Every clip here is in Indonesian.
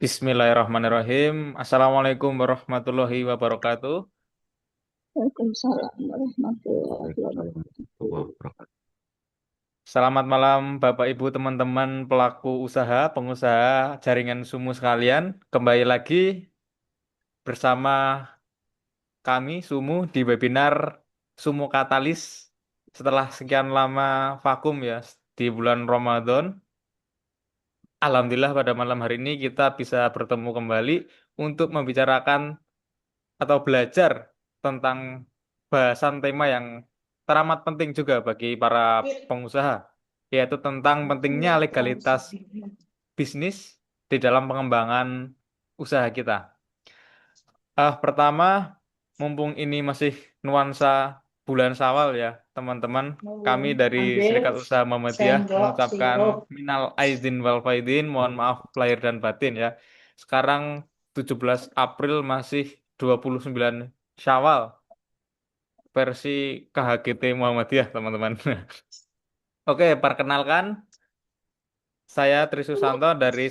Bismillahirrahmanirrahim. Assalamualaikum warahmatullahi wabarakatuh. Waalaikumsalam warahmatullahi wabarakatuh. Wabarakatuh. Selamat malam Bapak Ibu teman-teman pelaku usaha, pengusaha jaringan Sumu sekalian. Kembali lagi bersama kami Sumu di webinar Sumu Katalis setelah sekian lama vakum ya di bulan Ramadan. Alhamdulillah pada malam hari ini kita bisa bertemu kembali untuk membicarakan atau belajar tentang bahasan tema yang teramat penting juga bagi para pengusaha, yaitu tentang pentingnya legalitas bisnis di dalam pengembangan usaha kita. Pertama, mumpung ini masih nuansa bulan Syawal ya, teman-teman, kami dari Ambil Serikat Usaha Muhammadiyah sendok mengucapkan sirup. minal aizin wal faizin, mohon maaf lahir dan batin ya. Sekarang 17 April masih 29 Syawal versi KHGT Muhammadiyah, teman-teman. Oke, perkenalkan saya Tri Susanto dari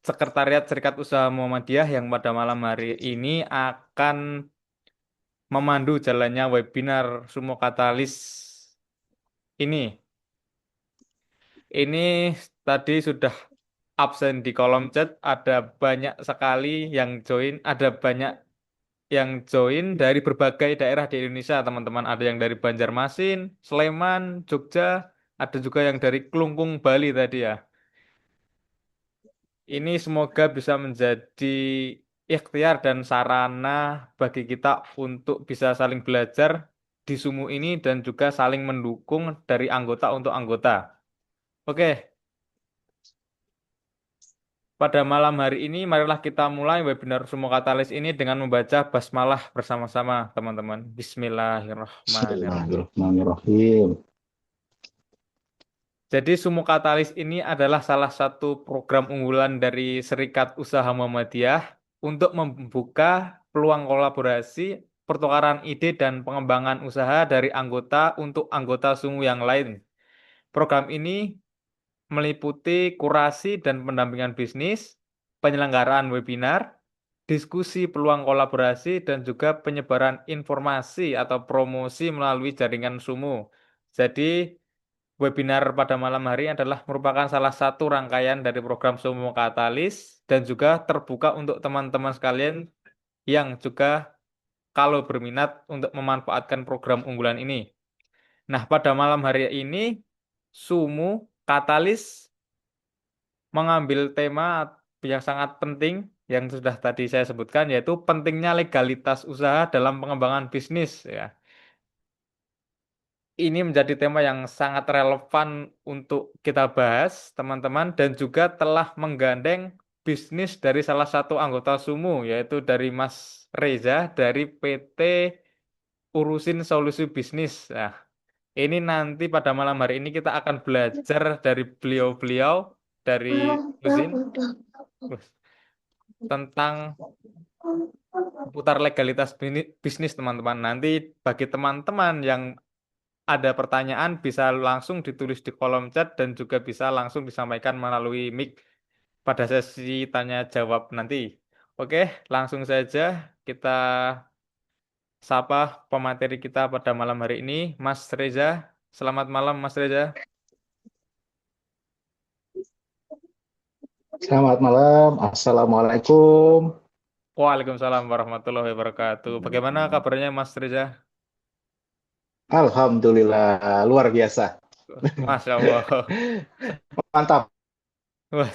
Sekretariat Serikat Usaha Muhammadiyah yang pada malam hari ini akan memandu jalannya webinar Sumo Katalis ini. Ini tadi sudah absen di kolom chat, ada banyak sekali yang join, ada banyak yang join dari berbagai daerah di Indonesia, teman-teman. Ada yang dari Banjarmasin, Sleman, Jogja, ada juga yang dari Klungkung, Bali tadi ya. Ini semoga bisa menjadi ikhtiar dan sarana bagi kita untuk bisa saling belajar di Sumu ini dan juga saling mendukung dari anggota untuk anggota. Oke, pada malam hari ini marilah kita mulai webinar Sumo Katalis ini dengan membaca basmalah bersama-sama, teman-teman. Bismillahirrahmanirrahim. Bismillahirrahmanirrahim. Jadi Sumo Katalis ini adalah salah satu program unggulan dari Serikat Usaha Muhammadiyah untuk membuka peluang kolaborasi, pertukaran ide dan pengembangan usaha dari anggota untuk anggota Sumo yang lain. Program ini meliputi kurasi dan pendampingan bisnis, penyelenggaraan webinar, diskusi peluang kolaborasi, dan juga penyebaran informasi atau promosi melalui jaringan Sumo. Jadi, webinar pada malam hari adalah merupakan salah satu rangkaian dari program Sumo Katalis dan juga terbuka untuk teman-teman sekalian yang juga kalau berminat untuk memanfaatkan program unggulan ini. Nah, pada malam hari ini Sumo Katalis mengambil tema yang sangat penting yang sudah tadi saya sebutkan, yaitu pentingnya legalitas usaha dalam pengembangan bisnis ya. Ini menjadi tema yang sangat relevan untuk kita bahas, teman-teman, dan juga telah menggandeng bisnis dari salah satu anggota Sumu, yaitu dari Mas Reza dari PT Urusin Solusi Bisnis. Nah, ini nanti pada malam hari ini kita akan belajar dari beliau-beliau dari Urusin tentang seputar legalitas bisnis, teman-teman. Nanti bagi teman-teman yang ada pertanyaan bisa langsung ditulis di kolom chat dan juga bisa langsung disampaikan melalui mic pada sesi tanya jawab nanti. Oke, langsung saja kita sapa pemateri kita pada malam hari ini, Mas Reza. Selamat malam, Mas Reza. Selamat malam. Assalamualaikum. Waalaikumsalam warahmatullahi wabarakatuh. Bagaimana kabarnya, Mas Reza? Alhamdulillah, luar biasa. Masya Allah. Mantap. Wah,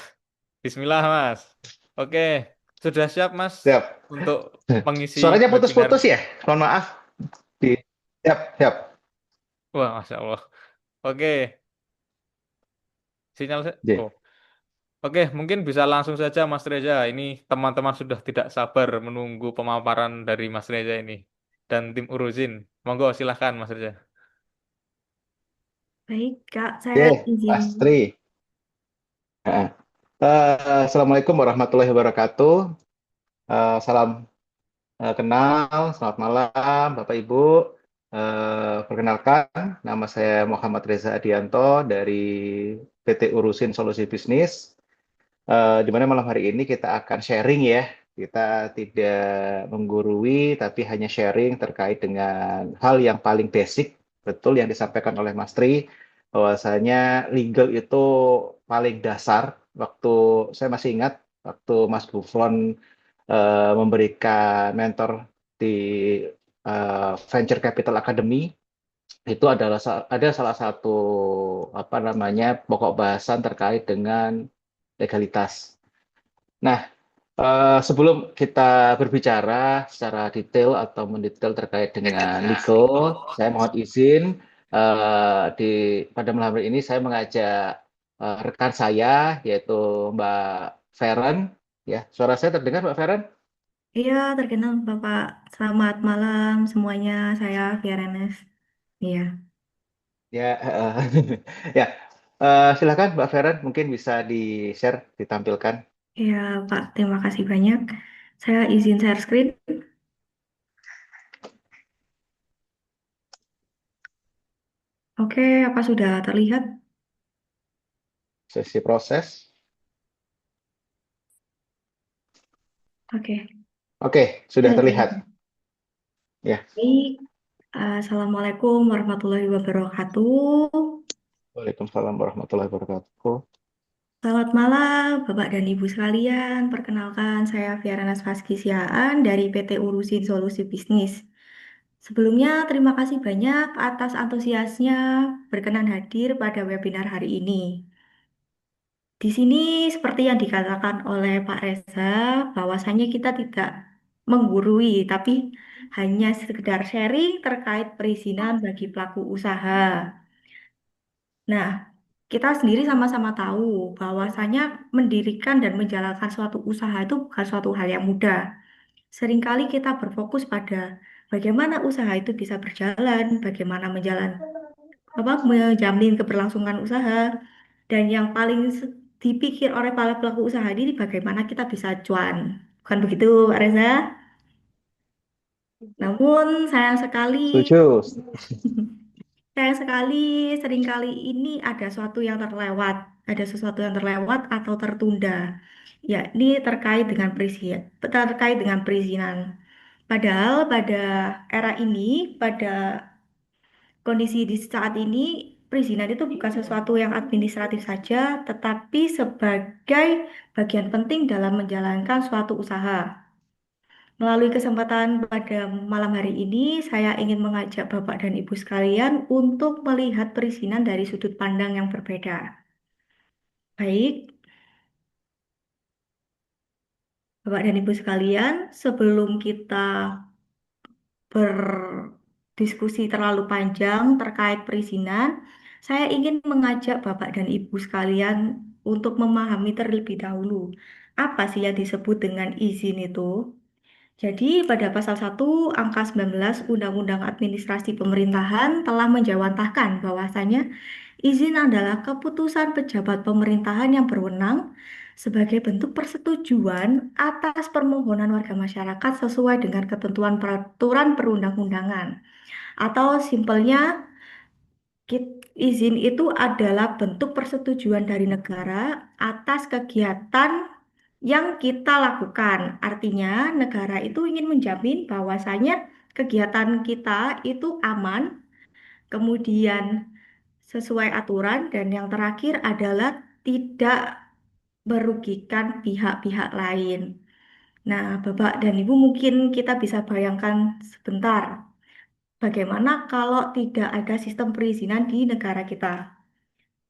Bismillah, Mas. Oke, sudah siap, Mas, Siap. untuk mengisi Suaranya webinar? putus-putus ya? Mohon maaf. Siap, siap. Wah, Masya Allah. Oke, sinyal saya. J. Oh, oke, mungkin bisa langsung saja, Mas Reza. Ini teman-teman sudah tidak sabar menunggu pemaparan dari Mas Reza ini dan tim Urusin. Monggo, silahkan, Mas Reza. Baik, Kak, saya Oke, izin. Astri. Nah, Assalamualaikum warahmatullahi wabarakatuh. Salam kenal, selamat malam Bapak Ibu. Perkenalkan, nama saya Muhammad Reza Adianto dari PT Urusin Solusi Bisnis. di mana malam hari ini kita akan sharing ya. Kita tidak menggurui, tapi hanya sharing terkait dengan hal yang paling basic, betul yang disampaikan oleh Mas Tri, bahwasanya legal itu paling dasar. Waktu saya masih ingat, waktu Mas Gufron memberikan mentor di Venture Capital Academy, itu adalah ada salah satu apa namanya pokok bahasan terkait dengan legalitas. Nah, sebelum kita berbicara secara detail atau mendetail terkait dengan legal, saya mohon izin di pada malam hari ini saya mengajak rekan saya yaitu Mbak Feren. Ya, suara saya terdengar Mbak Feren? Iya, terkenal Bapak. Selamat malam semuanya. Saya Fiarenes. Iya, Ya, ya. Silakan Mbak Feren, mungkin bisa di-share, ditampilkan. iya Pak. Terima kasih banyak. Saya izin share screen. Oke, apa sudah terlihat? Sesi proses. Oke. Oke, sudah terlihat. Oke. Ya, Baik. Assalamualaikum warahmatullahi wabarakatuh. Waalaikumsalam warahmatullahi wabarakatuh. Selamat malam, Bapak dan Ibu sekalian. Perkenalkan, saya Fiaranas Siaan dari PT Urusin Solusi Bisnis. Sebelumnya, terima kasih banyak atas antusiasnya berkenan hadir pada webinar hari ini. Di sini, seperti yang dikatakan oleh Pak Reza, bahwasannya kita tidak menggurui, tapi hanya sekedar sharing terkait perizinan bagi pelaku usaha. Nah, kita sendiri sama-sama tahu bahwasanya mendirikan dan menjalankan suatu usaha itu bukan suatu hal yang mudah. Seringkali kita berfokus pada bagaimana usaha itu bisa berjalan, bagaimana menjamin keberlangsungan usaha, dan yang paling dipikir oleh para pelaku usaha ini bagaimana kita bisa cuan. Bukan begitu, Pak Reza? Namun sayang sekali Setuju. sayang sekali, seringkali ini ada sesuatu yang terlewat, ada sesuatu yang terlewat atau tertunda, yakni terkait dengan perizinan. Padahal pada era ini, pada kondisi di saat ini, perizinan itu bukan sesuatu yang administratif saja, tetapi sebagai bagian penting dalam menjalankan suatu usaha. Melalui kesempatan pada malam hari ini, saya ingin mengajak Bapak dan Ibu sekalian untuk melihat perizinan dari sudut pandang yang berbeda. Baik, Bapak dan Ibu sekalian, sebelum kita berdiskusi terlalu panjang terkait perizinan, saya ingin mengajak Bapak dan Ibu sekalian untuk memahami terlebih dahulu apa sih yang disebut dengan izin itu. Jadi, pada pasal 1 angka 19 Undang-Undang Administrasi Pemerintahan telah menjawantahkan bahwasanya izin adalah keputusan pejabat pemerintahan yang berwenang sebagai bentuk persetujuan atas permohonan warga masyarakat sesuai dengan ketentuan peraturan perundang-undangan. Atau simpelnya, izin itu adalah bentuk persetujuan dari negara atas kegiatan yang kita lakukan. Artinya, negara itu ingin menjamin bahwasanya kegiatan kita itu aman, kemudian sesuai aturan, dan yang terakhir adalah tidak merugikan pihak-pihak lain. Nah, Bapak dan Ibu mungkin kita bisa bayangkan sebentar, bagaimana kalau tidak ada sistem perizinan di negara kita.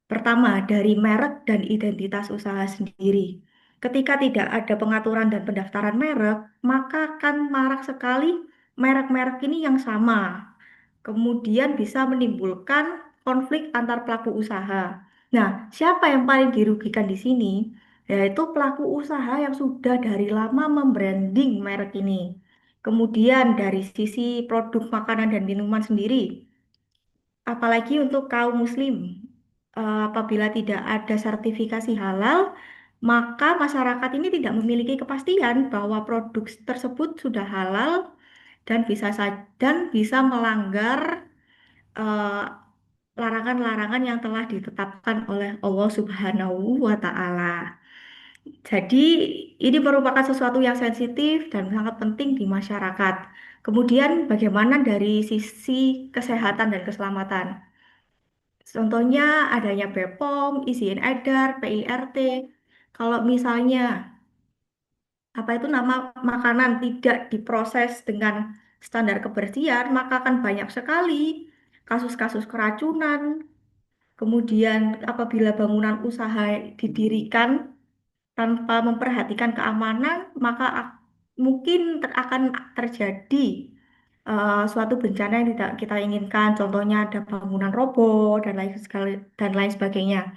Pertama, dari merek dan identitas usaha sendiri. Ketika tidak ada pengaturan dan pendaftaran merek, maka akan marak sekali merek-merek ini yang sama. Kemudian bisa menimbulkan konflik antar pelaku usaha. Nah, siapa yang paling dirugikan di sini? Yaitu pelaku usaha yang sudah dari lama membranding merek ini. Kemudian dari sisi produk makanan dan minuman sendiri, apalagi untuk kaum muslim, apabila tidak ada sertifikasi halal, maka masyarakat ini tidak memiliki kepastian bahwa produk tersebut sudah halal dan bisa melanggar eh, larangan-larangan yang telah ditetapkan oleh Allah Subhanahu wa Ta'ala. Jadi ini merupakan sesuatu yang sensitif dan sangat penting di masyarakat. Kemudian bagaimana dari sisi kesehatan dan keselamatan? Contohnya adanya BPOM, izin edar, PIRT. Kalau misalnya apa itu nama makanan tidak diproses dengan standar kebersihan, maka akan banyak sekali kasus-kasus keracunan. Kemudian apabila bangunan usaha didirikan tanpa memperhatikan keamanan, maka mungkin akan terjadi suatu bencana yang tidak kita inginkan. Contohnya ada bangunan roboh dan lain sebagainya.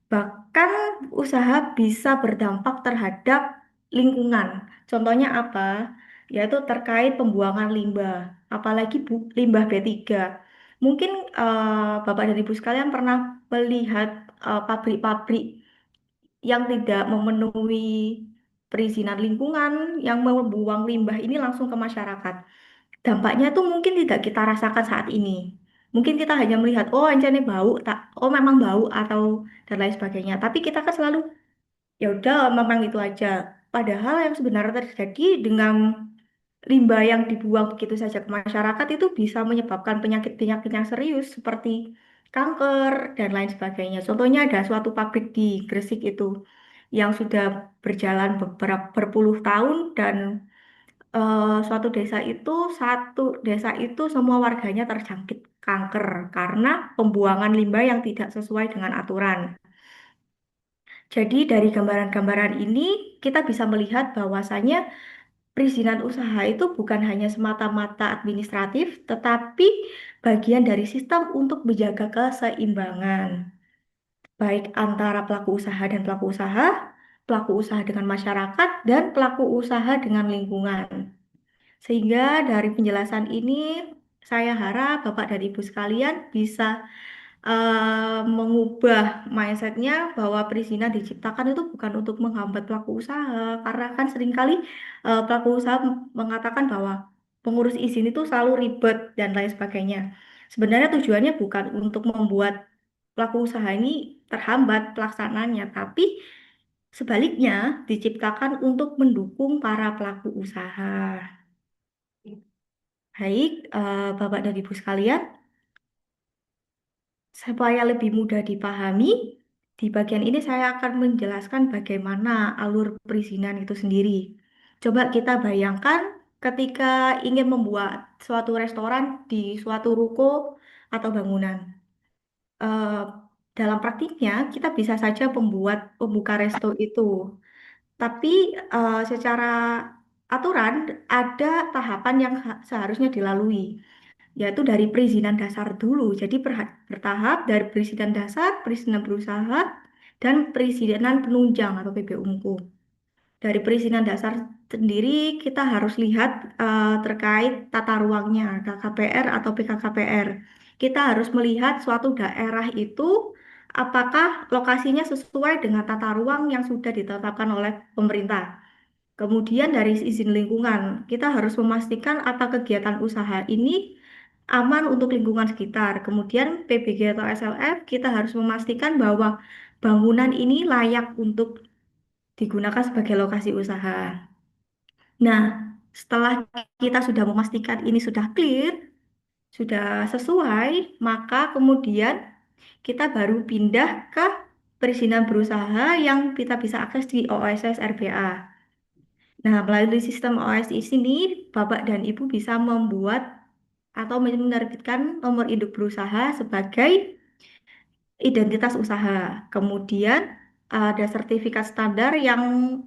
Bahkan usaha bisa berdampak terhadap lingkungan. Contohnya apa? Yaitu terkait pembuangan limbah, apalagi limbah B3. Mungkin Bapak dan Ibu sekalian pernah melihat pabrik-pabrik yang tidak memenuhi perizinan lingkungan, yang membuang limbah ini langsung ke masyarakat. Dampaknya tuh mungkin tidak kita rasakan saat ini. Mungkin kita hanya melihat, oh ini bau, tak, oh memang bau atau dan lain sebagainya. Tapi kita kan selalu, ya udah memang itu aja. Padahal yang sebenarnya terjadi dengan limbah yang dibuang begitu saja ke masyarakat itu bisa menyebabkan penyakit-penyakit yang serius seperti kanker dan lain sebagainya. Contohnya ada suatu pabrik di Gresik itu yang sudah berjalan beberapa berpuluh tahun dan suatu desa itu semua warganya terjangkit kanker karena pembuangan limbah yang tidak sesuai dengan aturan. Jadi dari gambaran-gambaran ini kita bisa melihat bahwasannya perizinan usaha itu bukan hanya semata-mata administratif, tetapi bagian dari sistem untuk menjaga keseimbangan, baik antara pelaku usaha dengan masyarakat, dan pelaku usaha dengan lingkungan. Sehingga dari penjelasan ini, saya harap Bapak dan Ibu sekalian bisa mengubah mindsetnya bahwa perizinan diciptakan itu bukan untuk menghambat pelaku usaha, karena kan seringkali pelaku usaha mengatakan bahwa pengurus izin itu selalu ribet dan lain sebagainya. Sebenarnya tujuannya bukan untuk membuat pelaku usaha ini terhambat pelaksanaannya, tapi sebaliknya diciptakan untuk mendukung para pelaku usaha. Baik, Bapak dan Ibu sekalian. Supaya lebih mudah dipahami, di bagian ini saya akan menjelaskan bagaimana alur perizinan itu sendiri. Coba kita bayangkan ketika ingin membuat suatu restoran di suatu ruko atau bangunan. Eh, dalam praktiknya, kita bisa saja pembuka resto itu. Tapi secara aturan ada tahapan yang seharusnya dilalui, yaitu dari perizinan dasar dulu. Jadi bertahap dari perizinan dasar, perizinan berusaha, dan perizinan penunjang atau PBUMKU. Dari perizinan dasar sendiri kita harus lihat terkait tata ruangnya, KKPR atau PKKPR. Kita harus melihat suatu daerah itu apakah lokasinya sesuai dengan tata ruang yang sudah ditetapkan oleh pemerintah. Kemudian dari izin lingkungan, kita harus memastikan apa kegiatan usaha ini aman untuk lingkungan sekitar. Kemudian PBG atau SLF, kita harus memastikan bahwa bangunan ini layak untuk digunakan sebagai lokasi usaha. Nah, setelah kita sudah memastikan ini sudah clear, sudah sesuai, maka kemudian kita baru pindah ke perizinan berusaha yang kita bisa akses di OSS RBA. Nah, melalui sistem OSI ini, Bapak dan Ibu bisa membuat atau menerbitkan nomor induk berusaha sebagai identitas usaha. Kemudian ada sertifikat standar yang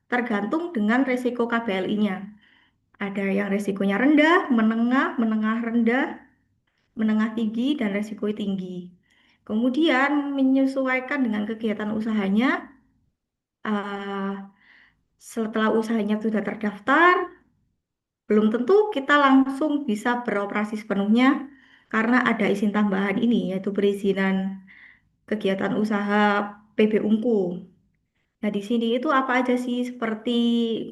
tergantung dengan resiko KBLI-nya. Ada yang resikonya rendah, menengah, menengah rendah, menengah tinggi, dan resiko tinggi. Kemudian menyesuaikan dengan kegiatan usahanya, eh, setelah usahanya sudah terdaftar, belum tentu kita langsung bisa beroperasi sepenuhnya karena ada izin tambahan ini, yaitu perizinan kegiatan usaha PB Unku. Nah, di sini itu apa aja sih? Seperti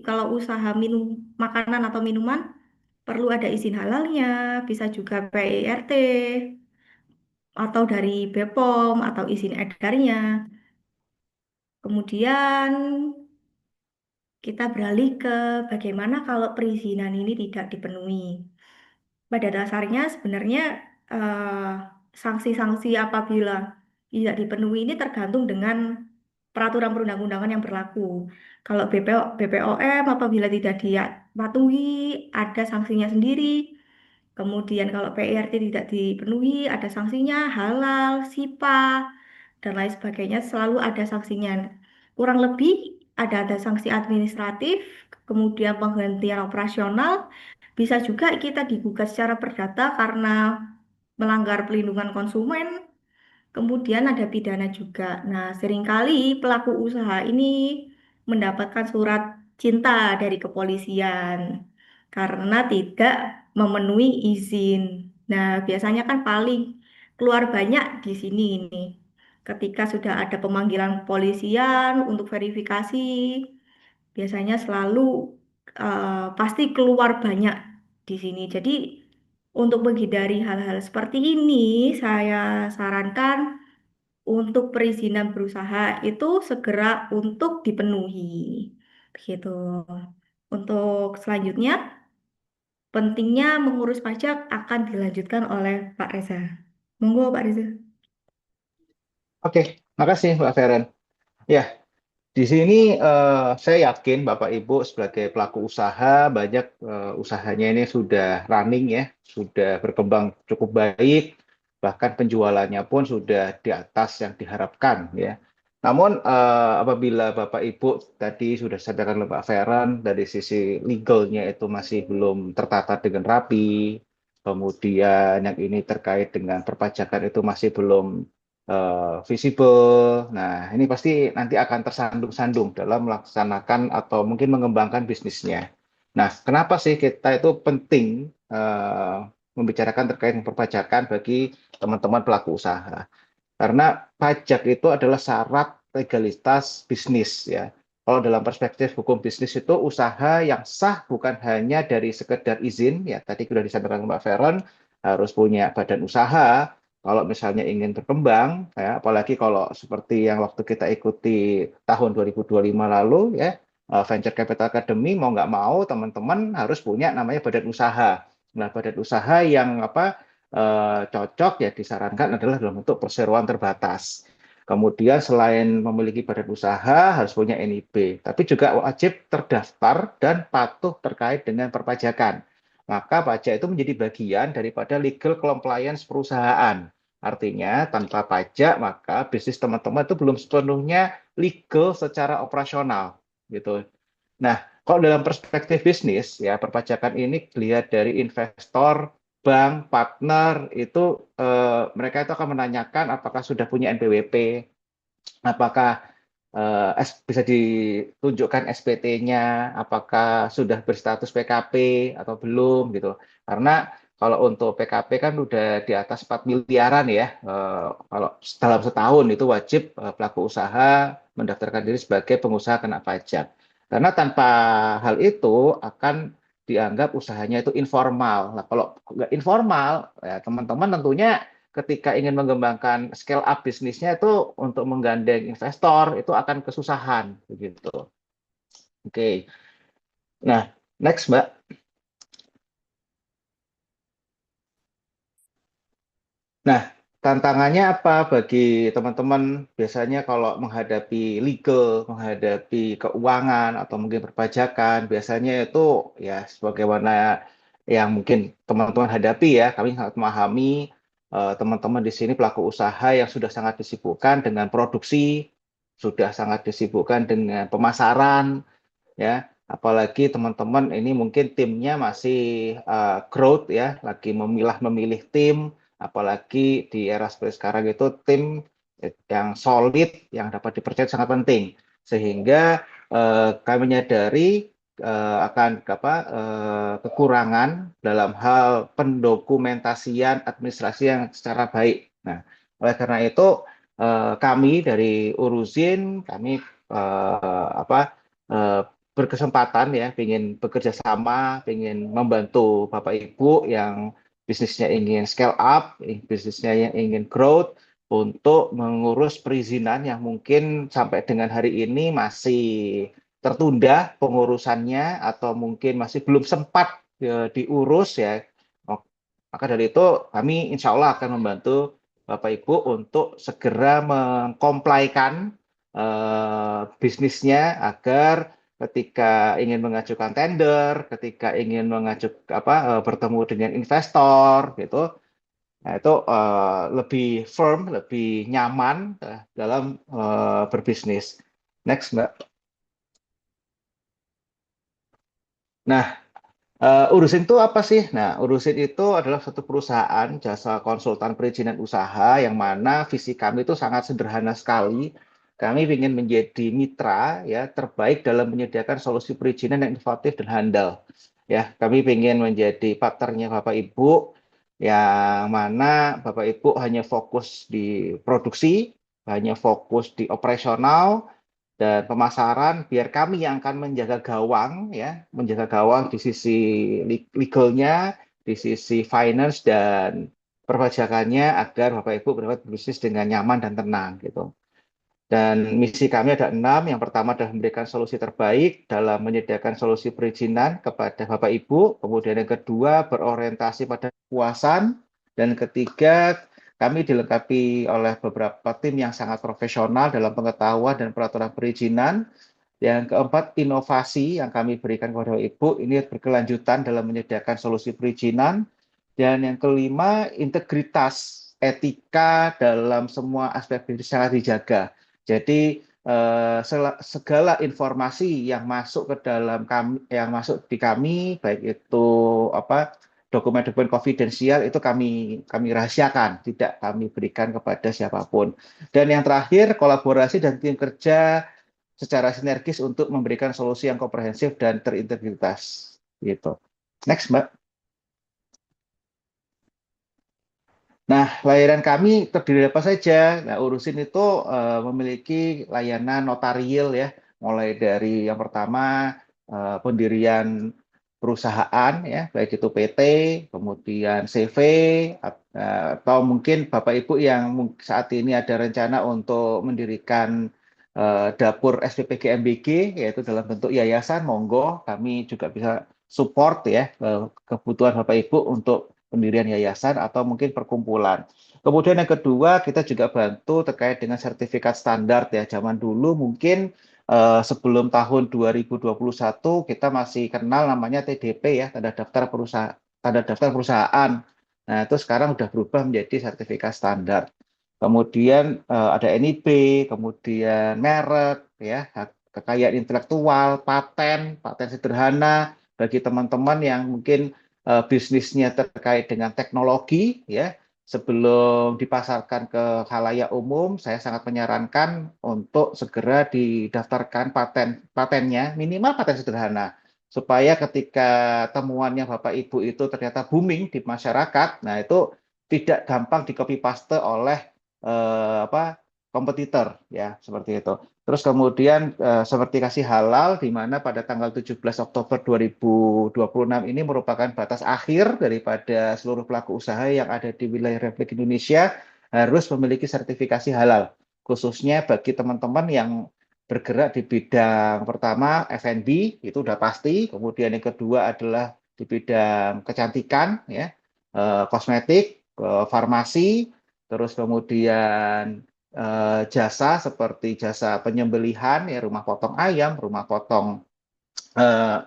kalau usaha minum makanan atau minuman, perlu ada izin halalnya, bisa juga PIRT, atau dari BPOM, atau izin edarnya. Kemudian kita beralih ke bagaimana kalau perizinan ini tidak dipenuhi. Pada dasarnya sebenarnya eh, sanksi-sanksi apabila tidak dipenuhi ini tergantung dengan peraturan perundang-undangan yang berlaku. Kalau BPOM apabila tidak dipatuhi ada sanksinya sendiri. Kemudian kalau PIRT tidak dipenuhi ada sanksinya, halal, SIPA, dan lain sebagainya selalu ada sanksinya. Kurang lebih ada sanksi administratif, kemudian penghentian operasional, bisa juga kita digugat secara perdata karena melanggar pelindungan konsumen, kemudian ada pidana juga. Nah, seringkali pelaku usaha ini mendapatkan surat cinta dari kepolisian karena tidak memenuhi izin. Nah, biasanya kan paling keluar banyak di sini ini. Ketika sudah ada pemanggilan kepolisian untuk verifikasi, biasanya selalu pasti keluar banyak di sini. Jadi untuk menghindari hal-hal seperti ini, saya sarankan untuk perizinan berusaha itu segera untuk dipenuhi. Begitu. Untuk selanjutnya, pentingnya mengurus pajak akan dilanjutkan oleh Pak Reza. Monggo Pak Reza. Oke, makasih Mbak Feren. Ya, di sini saya yakin Bapak Ibu sebagai pelaku usaha banyak usahanya ini sudah running ya, sudah berkembang cukup baik, bahkan penjualannya pun sudah di atas yang diharapkan ya. Namun apabila Bapak Ibu tadi sudah sampaikan oleh Pak Feren dari sisi legalnya itu masih belum tertata dengan rapi, kemudian yang ini terkait dengan perpajakan itu masih belum visible. Nah, ini pasti nanti akan tersandung-sandung dalam melaksanakan atau mungkin mengembangkan bisnisnya. Nah, kenapa sih kita itu penting membicarakan terkait dengan perpajakan bagi teman-teman pelaku usaha? Karena pajak itu adalah syarat legalitas bisnis ya. Kalau dalam perspektif hukum bisnis itu usaha yang sah bukan hanya dari sekedar izin ya tadi sudah disampaikan Mbak Veron harus punya badan usaha kalau misalnya ingin berkembang ya apalagi kalau seperti yang waktu kita ikuti tahun 2025 lalu ya Venture Capital Academy mau nggak mau teman-teman harus punya namanya badan usaha. Nah, badan usaha yang apa cocok ya disarankan adalah dalam bentuk perseroan terbatas. Kemudian selain memiliki badan usaha harus punya NIB, tapi juga wajib terdaftar dan patuh terkait dengan perpajakan. Maka pajak itu menjadi bagian daripada legal compliance perusahaan. Artinya tanpa pajak maka bisnis teman-teman itu belum sepenuhnya legal secara operasional gitu. Nah, kalau dalam perspektif bisnis, ya perpajakan ini dilihat dari investor, bank, partner, itu mereka itu akan menanyakan apakah sudah punya NPWP, apakah bisa ditunjukkan SPT-nya, apakah sudah berstatus PKP atau belum gitu. Karena kalau untuk PKP kan udah di atas 4 miliaran ya. Kalau dalam setahun itu wajib pelaku usaha mendaftarkan diri sebagai pengusaha kena pajak. Karena tanpa hal itu akan dianggap usahanya itu informal. Nah, kalau nggak informal, ya teman-teman tentunya ketika ingin mengembangkan scale up bisnisnya itu untuk menggandeng investor itu akan kesusahan begitu. Oke. Nah, next Mbak. Nah, tantangannya apa bagi teman-teman biasanya kalau menghadapi legal, menghadapi keuangan atau mungkin perpajakan, biasanya itu ya sebagaimana yang mungkin teman-teman hadapi ya, kami sangat memahami teman-teman di sini pelaku usaha yang sudah sangat disibukkan dengan produksi, sudah sangat disibukkan dengan pemasaran, ya. Apalagi teman-teman ini mungkin timnya masih growth ya, lagi memilih tim, apalagi di era seperti sekarang itu tim yang solid, yang dapat dipercaya sangat penting. Sehingga kami menyadari akan apa kekurangan dalam hal pendokumentasian administrasi yang secara baik. Nah, oleh karena itu kami dari Uruzin, kami apa berkesempatan ya, ingin bekerja sama, ingin membantu Bapak Ibu yang bisnisnya ingin scale up, bisnisnya yang ingin growth, untuk mengurus perizinan yang mungkin sampai dengan hari ini masih tertunda pengurusannya atau mungkin masih belum sempat diurus ya. Oh, maka dari itu kami insya Allah akan membantu Bapak Ibu untuk segera mengkomplaikan bisnisnya agar ketika ingin mengajukan tender, ketika ingin bertemu dengan investor gitu. Nah, itu lebih firm, lebih nyaman dalam berbisnis. Next, Mbak. Nah, urusin itu apa sih? Nah, urusin itu adalah satu perusahaan jasa konsultan perizinan usaha yang mana visi kami itu sangat sederhana sekali. Kami ingin menjadi mitra ya terbaik dalam menyediakan solusi perizinan yang inovatif dan handal. Ya, kami ingin menjadi partnernya Bapak Ibu yang mana Bapak Ibu hanya fokus di produksi, hanya fokus di operasional, dan pemasaran biar kami yang akan menjaga gawang ya, menjaga gawang di sisi legalnya, di sisi finance dan perpajakannya agar Bapak Ibu dapat berbisnis dengan nyaman dan tenang gitu. Dan misi kami ada 6. Yang pertama adalah memberikan solusi terbaik dalam menyediakan solusi perizinan kepada Bapak Ibu. Kemudian yang kedua berorientasi pada kepuasan. Dan ketiga kami dilengkapi oleh beberapa tim yang sangat profesional dalam pengetahuan dan peraturan perizinan. Yang keempat, inovasi yang kami berikan kepada Ibu ini berkelanjutan dalam menyediakan solusi perizinan. Dan yang kelima, integritas etika dalam semua aspek bisnis sangat dijaga. Jadi segala informasi yang masuk ke dalam kami, yang masuk di kami, baik itu dokumen-dokumen konfidensial itu kami rahasiakan, tidak kami berikan kepada siapapun. Dan yang terakhir, kolaborasi dan tim kerja secara sinergis untuk memberikan solusi yang komprehensif dan terintegritas. Gitu. Next, Mbak. Nah, layanan kami terdiri apa saja? Nah, Urusin itu memiliki layanan notarial ya, mulai dari yang pertama pendirian perusahaan ya, baik itu PT, kemudian CV, atau mungkin Bapak Ibu yang saat ini ada rencana untuk mendirikan dapur SPPG MBG, yaitu dalam bentuk yayasan, monggo kami juga bisa support ya kebutuhan Bapak Ibu untuk pendirian yayasan atau mungkin perkumpulan. Kemudian yang kedua, kita juga bantu terkait dengan sertifikat standar ya. Zaman dulu mungkin sebelum tahun 2021 kita masih kenal namanya TDP ya, tanda daftar perusahaan. Nah, itu sekarang sudah berubah menjadi sertifikat standar. Kemudian ada NIB, kemudian merek ya, kekayaan intelektual, paten, paten sederhana bagi teman-teman yang mungkin bisnisnya terkait dengan teknologi ya, sebelum dipasarkan ke khalayak umum, saya sangat menyarankan untuk segera didaftarkan patennya, minimal paten sederhana, supaya ketika temuannya Bapak Ibu itu ternyata booming di masyarakat, nah itu tidak gampang di copy paste oleh kompetitor ya, seperti itu. Terus kemudian sertifikasi halal di mana pada tanggal 17 Oktober 2026 ini merupakan batas akhir daripada seluruh pelaku usaha yang ada di wilayah Republik Indonesia harus memiliki sertifikasi halal. Khususnya bagi teman-teman yang bergerak di bidang pertama F&B itu udah pasti, kemudian yang kedua adalah di bidang kecantikan ya, kosmetik, farmasi, terus kemudian jasa seperti jasa penyembelihan ya, rumah potong ayam, rumah potong eh,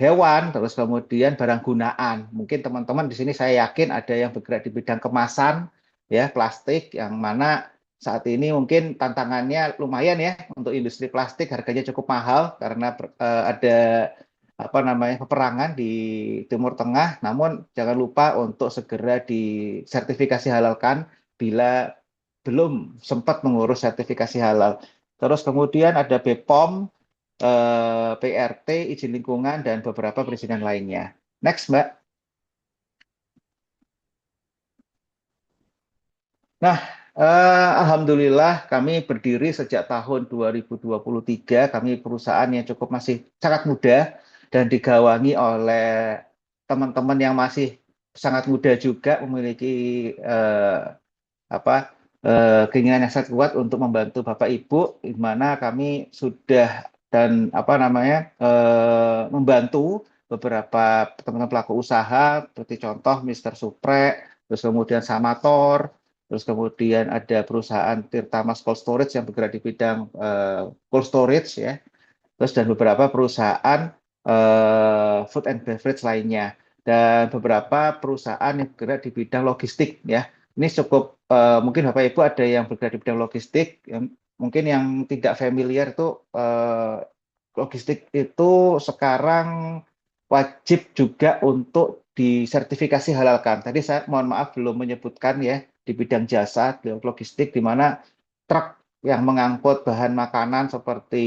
hewan, terus kemudian barang gunaan. Mungkin teman-teman di sini saya yakin ada yang bergerak di bidang kemasan ya, plastik yang mana saat ini mungkin tantangannya lumayan ya untuk industri plastik, harganya cukup mahal karena ada peperangan di Timur Tengah. Namun jangan lupa untuk segera disertifikasi halalkan bila belum sempat mengurus sertifikasi halal. Terus kemudian ada BPOM, PRT, izin lingkungan, dan beberapa perizinan lainnya. Next, Mbak. Nah, Alhamdulillah kami berdiri sejak tahun 2023. Kami perusahaan yang cukup masih sangat muda dan digawangi oleh teman-teman yang masih sangat muda juga memiliki keinginan yang sangat kuat untuk membantu Bapak Ibu, di mana kami sudah dan apa namanya membantu beberapa teman-teman pelaku usaha, seperti contoh Mister Supre, terus kemudian Samator, terus kemudian ada perusahaan Tirtamas Cold Storage yang bergerak di bidang cold storage ya, terus dan beberapa perusahaan food and beverage lainnya, dan beberapa perusahaan yang bergerak di bidang logistik ya. Ini cukup mungkin Bapak Ibu ada yang bergerak di bidang logistik, yang mungkin yang tidak familiar itu logistik itu sekarang wajib juga untuk disertifikasi halalkan. Tadi saya mohon maaf belum menyebutkan ya di bidang jasa di logistik, di mana truk yang mengangkut bahan makanan seperti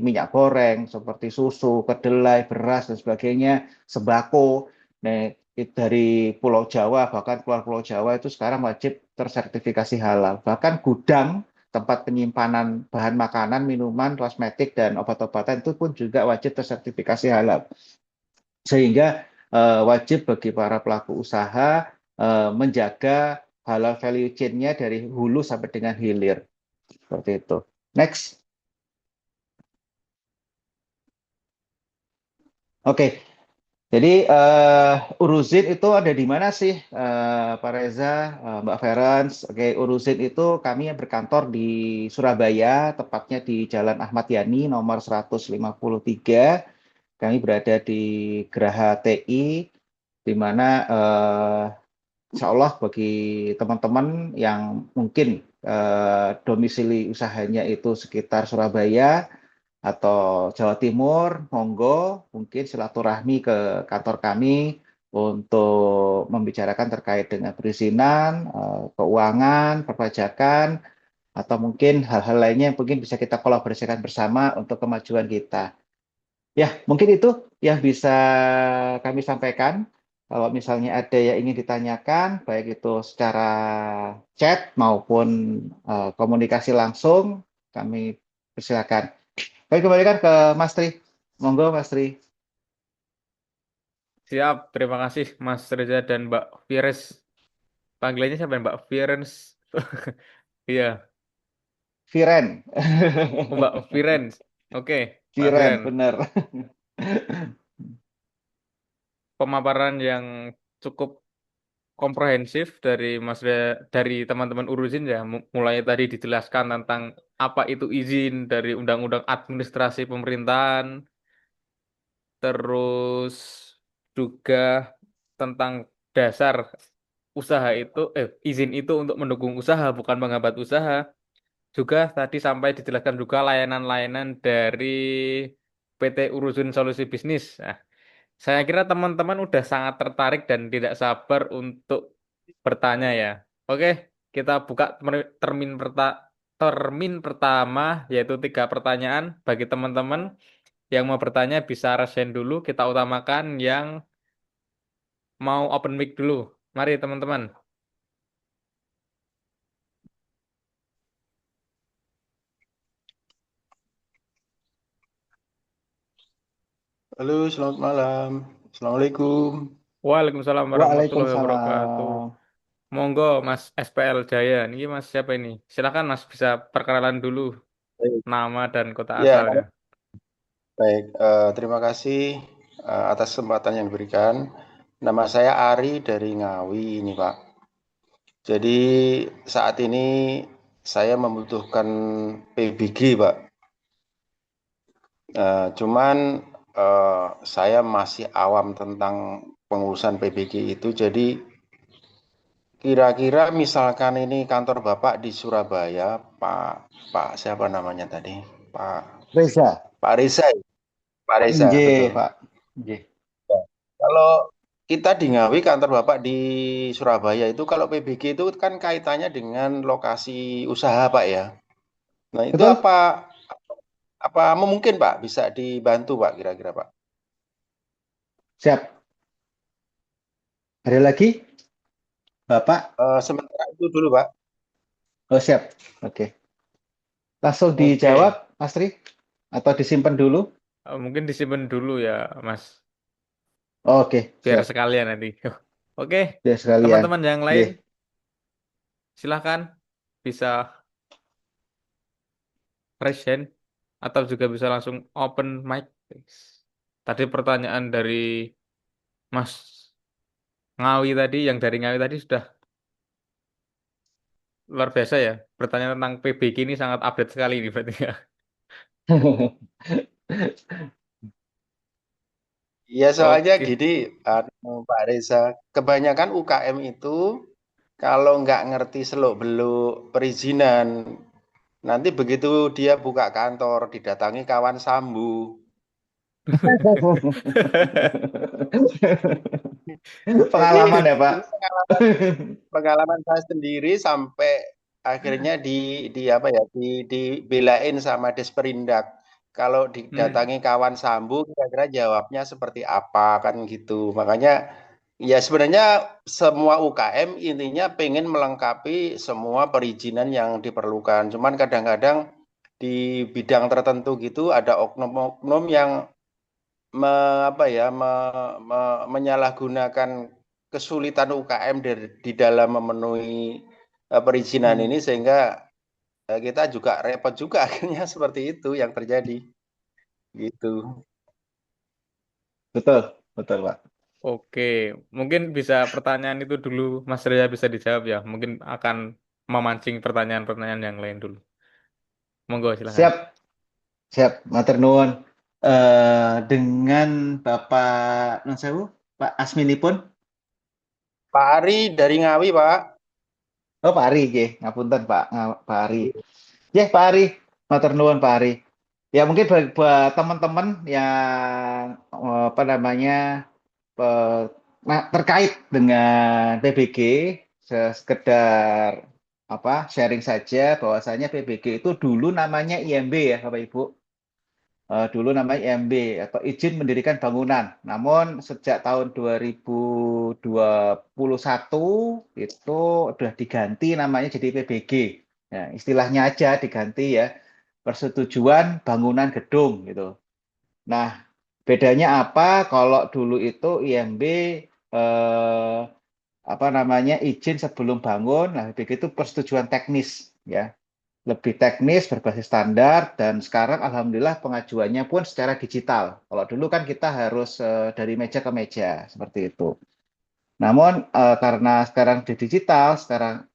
minyak goreng, seperti susu, kedelai, beras, dan sebagainya, sembako. Nah, dari Pulau Jawa, bahkan keluar Pulau Jawa itu sekarang wajib tersertifikasi halal. Bahkan gudang, tempat penyimpanan bahan makanan, minuman, kosmetik, dan obat-obatan itu pun juga wajib tersertifikasi halal. Sehingga wajib bagi para pelaku usaha menjaga halal value chain-nya dari hulu sampai dengan hilir. Seperti itu. Next. Oke, jadi Uruzin itu ada di mana sih, Pak Reza, Mbak Ferens? Oke, Uruzin itu kami yang berkantor di Surabaya, tepatnya di Jalan Ahmad Yani nomor 153. Kami berada di Geraha TI, di mana Insya Allah bagi teman-teman yang mungkin domisili usahanya itu sekitar Surabaya atau Jawa Timur, monggo mungkin silaturahmi ke kantor kami untuk membicarakan terkait dengan perizinan, keuangan, perpajakan, atau mungkin hal-hal lainnya yang mungkin bisa kita kolaborasikan bersama untuk kemajuan kita. Ya, mungkin itu yang bisa kami sampaikan. Kalau misalnya ada yang ingin ditanyakan, baik itu secara chat maupun komunikasi langsung, kami persilakan. Baik, kembalikan ke Mas Tri. Monggo, Mas Tri. Siap, terima kasih Mas Reza dan Mbak Fires. Panggilannya siapa ya, Mbak Fires? Iya, Viren. oh, Mbak Firens. Oke, Mbak Viren, Firen. benar. Pemaparan yang cukup komprehensif dari dari teman-teman urusin ya. Mulai tadi dijelaskan tentang apa itu izin dari Undang-Undang Administrasi Pemerintahan, terus juga tentang dasar usaha itu, izin itu untuk mendukung usaha bukan menghambat usaha. Juga tadi sampai dijelaskan juga layanan-layanan dari PT Urusun Solusi Bisnis. Nah, saya kira teman-teman udah sangat tertarik dan tidak sabar untuk bertanya ya. Oke, kita buka termin pertama, yaitu 3 pertanyaan. Bagi teman-teman yang mau bertanya bisa rasain dulu. Kita utamakan yang mau open mic dulu. Mari teman-teman. Halo, selamat malam. Assalamualaikum. Waalaikumsalam warahmatullahi wabarakatuh. Waalaikumsalam. Monggo Mas SPL Jaya. Ini Mas siapa ini? Silakan Mas bisa perkenalan dulu Baik. nama dan kota Ya, asalnya. baik. Terima kasih atas kesempatan yang diberikan. Nama saya Ari dari Ngawi ini, Pak. Jadi saat ini saya membutuhkan PBG, Pak. Cuman saya masih awam tentang pengurusan PBG itu. Jadi kira-kira misalkan ini kantor Bapak di Surabaya, Pak siapa namanya tadi? Pak Reza. Pak Reza, ya? Pak Reza, betul. Nggih, Pak. Nggih. Kalau kita di Ngawi, kantor Bapak di Surabaya itu kalau PBG itu kan kaitannya dengan lokasi usaha, Pak ya. Nah, itu Betul? apa mungkin, Pak, bisa dibantu, Pak, kira-kira, Pak? Siap. Ada lagi, Bapak? Sementara itu dulu, Pak. Oh, siap. Oke. Langsung dijawab, Oke. Mas Tri? Atau disimpan dulu? Mungkin disimpan dulu ya, Mas. Oke, Biar siap. sekalian nanti. Oke, Ya sekalian. teman-teman yang lain, Nggih. silahkan. bisa raise hand atau juga bisa langsung open mic. Tadi pertanyaan dari Mas Ngawi tadi, yang dari Ngawi tadi sudah luar biasa ya. Bertanya tentang PBG ini sangat update sekali ini berarti ya. Iya, soalnya Oke. gini, Pak Reza, kebanyakan UKM itu kalau nggak ngerti seluk-beluk perizinan, nanti begitu dia buka kantor, didatangi kawan sambu. Jadi Pengalaman ya, Pak. ini pengalaman saya sendiri sampai akhirnya di apa ya dibelain sama Disperindak. Kalau Hmm. didatangi kawan sambu, kira-kira jawabnya seperti apa kan gitu. Makanya ya sebenarnya semua UKM intinya pengen melengkapi semua perizinan yang diperlukan. Cuman kadang-kadang di bidang tertentu gitu ada oknum-oknum yang menyalahgunakan kesulitan UKM di dalam memenuhi perizinan Hmm. ini sehingga kita juga repot juga akhirnya seperti itu yang terjadi gitu. Betul, betul, Pak. Oke, mungkin bisa pertanyaan itu dulu Mas Ria bisa dijawab ya. Mungkin akan memancing pertanyaan-pertanyaan yang lain dulu. Monggo silahkan. Siap, siap, matur nuwun. Dengan Bapak Nun Sewu, Pak Asminipun. Pak Ari dari Ngawi, Pak. Oh, Pak Ari, nggih. Ngapunten, Pak. Pak Ari. Ya, Pak Ari. Matur nuwun, Pak Ari. Ya, mungkin buat teman-teman yang apa namanya terkait dengan PBG, sekedar apa sharing saja bahwasanya PBG itu dulu namanya IMB ya, Bapak Ibu. Dulu namanya IMB atau izin mendirikan bangunan. Namun sejak tahun 2021 itu sudah diganti namanya jadi PBG. Ya, istilahnya aja diganti ya, persetujuan bangunan gedung gitu. Nah, bedanya apa? Kalau dulu itu IMB eh, apa namanya izin sebelum bangun, nah begitu persetujuan teknis ya, lebih teknis berbasis standar dan sekarang alhamdulillah pengajuannya pun secara digital. Kalau dulu kan kita harus dari meja ke meja seperti itu. Namun karena sekarang di digital, sekarang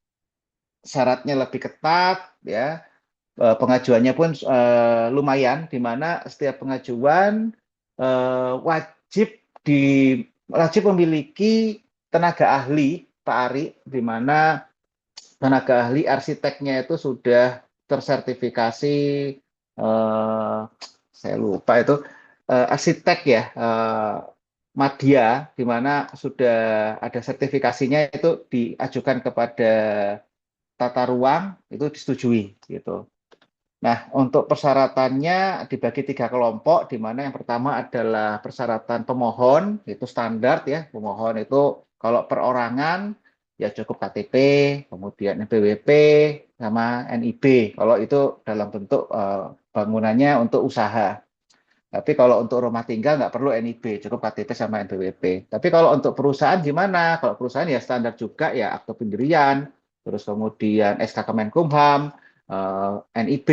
syaratnya lebih ketat ya, pengajuannya pun lumayan, di mana setiap pengajuan wajib di wajib memiliki tenaga ahli, Pak Ari, di mana tenaga ahli arsiteknya itu sudah tersertifikasi, eh, saya lupa itu arsitek ya, Madya, di mana sudah ada sertifikasinya itu diajukan kepada tata ruang itu disetujui gitu. Nah, untuk persyaratannya dibagi 3 kelompok, di mana yang pertama adalah persyaratan pemohon, itu standar ya. Pemohon itu kalau perorangan ya cukup KTP, kemudian NPWP, sama NIB. Kalau itu dalam bentuk bangunannya untuk usaha. Tapi kalau untuk rumah tinggal nggak perlu NIB, cukup KTP sama NPWP. Tapi kalau untuk perusahaan gimana? Kalau perusahaan ya standar juga ya akte pendirian, terus kemudian SK Kemenkumham, NIB,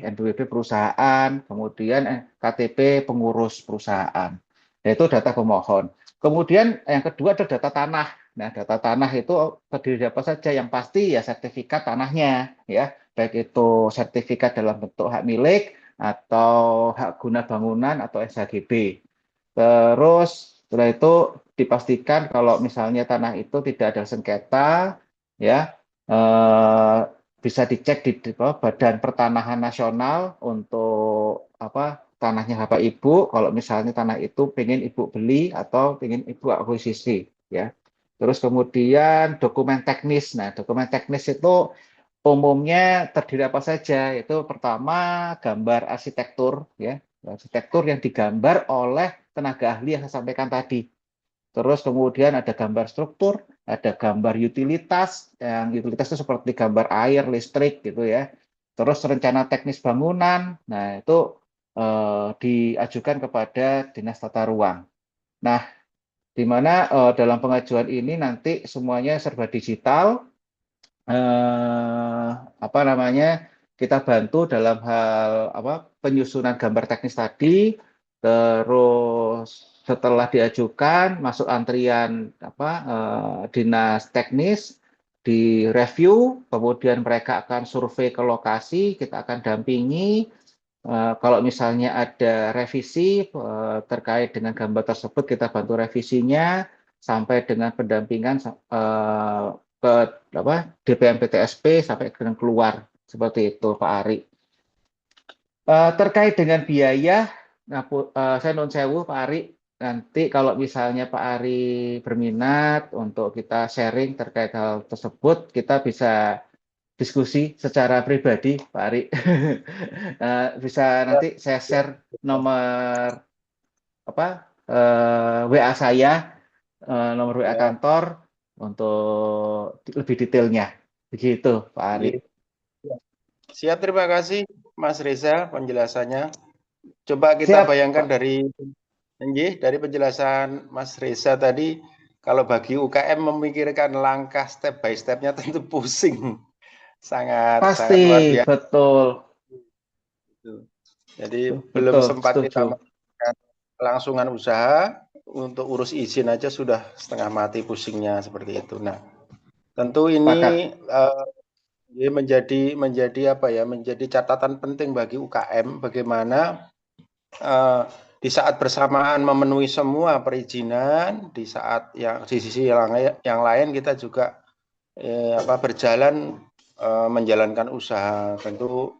NPWP perusahaan, kemudian KTP pengurus perusahaan. Nah, itu data pemohon. Kemudian yang kedua ada data tanah. Nah, data tanah itu terdiri dari apa saja? Yang pasti ya sertifikat tanahnya, ya, baik itu sertifikat dalam bentuk hak milik atau hak guna bangunan atau SHGB. Terus setelah itu dipastikan kalau misalnya tanah itu tidak ada sengketa, ya, eh, bisa dicek di Badan Pertanahan Nasional untuk apa tanahnya Bapak Ibu. Kalau misalnya tanah itu pengen Ibu beli atau pengen Ibu akuisisi, ya. Terus kemudian dokumen teknis. Nah, dokumen teknis itu umumnya terdiri apa saja? Itu pertama gambar arsitektur, ya, arsitektur yang digambar oleh tenaga ahli yang saya sampaikan tadi. Terus kemudian ada gambar struktur, ada gambar utilitas, yang utilitas itu seperti gambar air, listrik gitu ya. Terus rencana teknis bangunan, nah itu diajukan kepada Dinas Tata Ruang. Nah, di mana dalam pengajuan ini nanti semuanya serba digital, eh, apa namanya, kita bantu dalam hal apa penyusunan gambar teknis tadi, terus setelah diajukan masuk antrian apa dinas teknis, di review, kemudian mereka akan survei ke lokasi, kita akan dampingi. Kalau misalnya ada revisi terkait dengan gambar tersebut, kita bantu revisinya sampai dengan pendampingan ke apa DPM-PTSP sampai dengan keluar seperti itu, Pak Ari. Terkait dengan biaya, nah, saya non sewu Pak Ari, nanti kalau misalnya Pak Ari berminat untuk kita sharing terkait hal tersebut, kita bisa diskusi secara pribadi, Pak Ari. Bisa Ya, nanti saya ya. share nomor apa WA saya, nomor WA Ya, kantor untuk lebih detailnya. Begitu, Pak Ari. nggih. Siap, terima kasih Mas Reza penjelasannya. Coba kita Siap, bayangkan Pak. dari penjelasan Mas Reza tadi, kalau bagi UKM memikirkan langkah step by step-nya tentu pusing. Sangat Pasti, sangat luar biasa. betul. Jadi belum Betul, sempat kita setuju. melakukan kelangsungan usaha, untuk urus izin aja sudah setengah mati pusingnya seperti itu. Nah, tentu Pakat. ini menjadi catatan penting bagi UKM bagaimana di saat bersamaan memenuhi semua perizinan, di saat di sisi yang lain kita juga berjalan menjalankan usaha. Tentu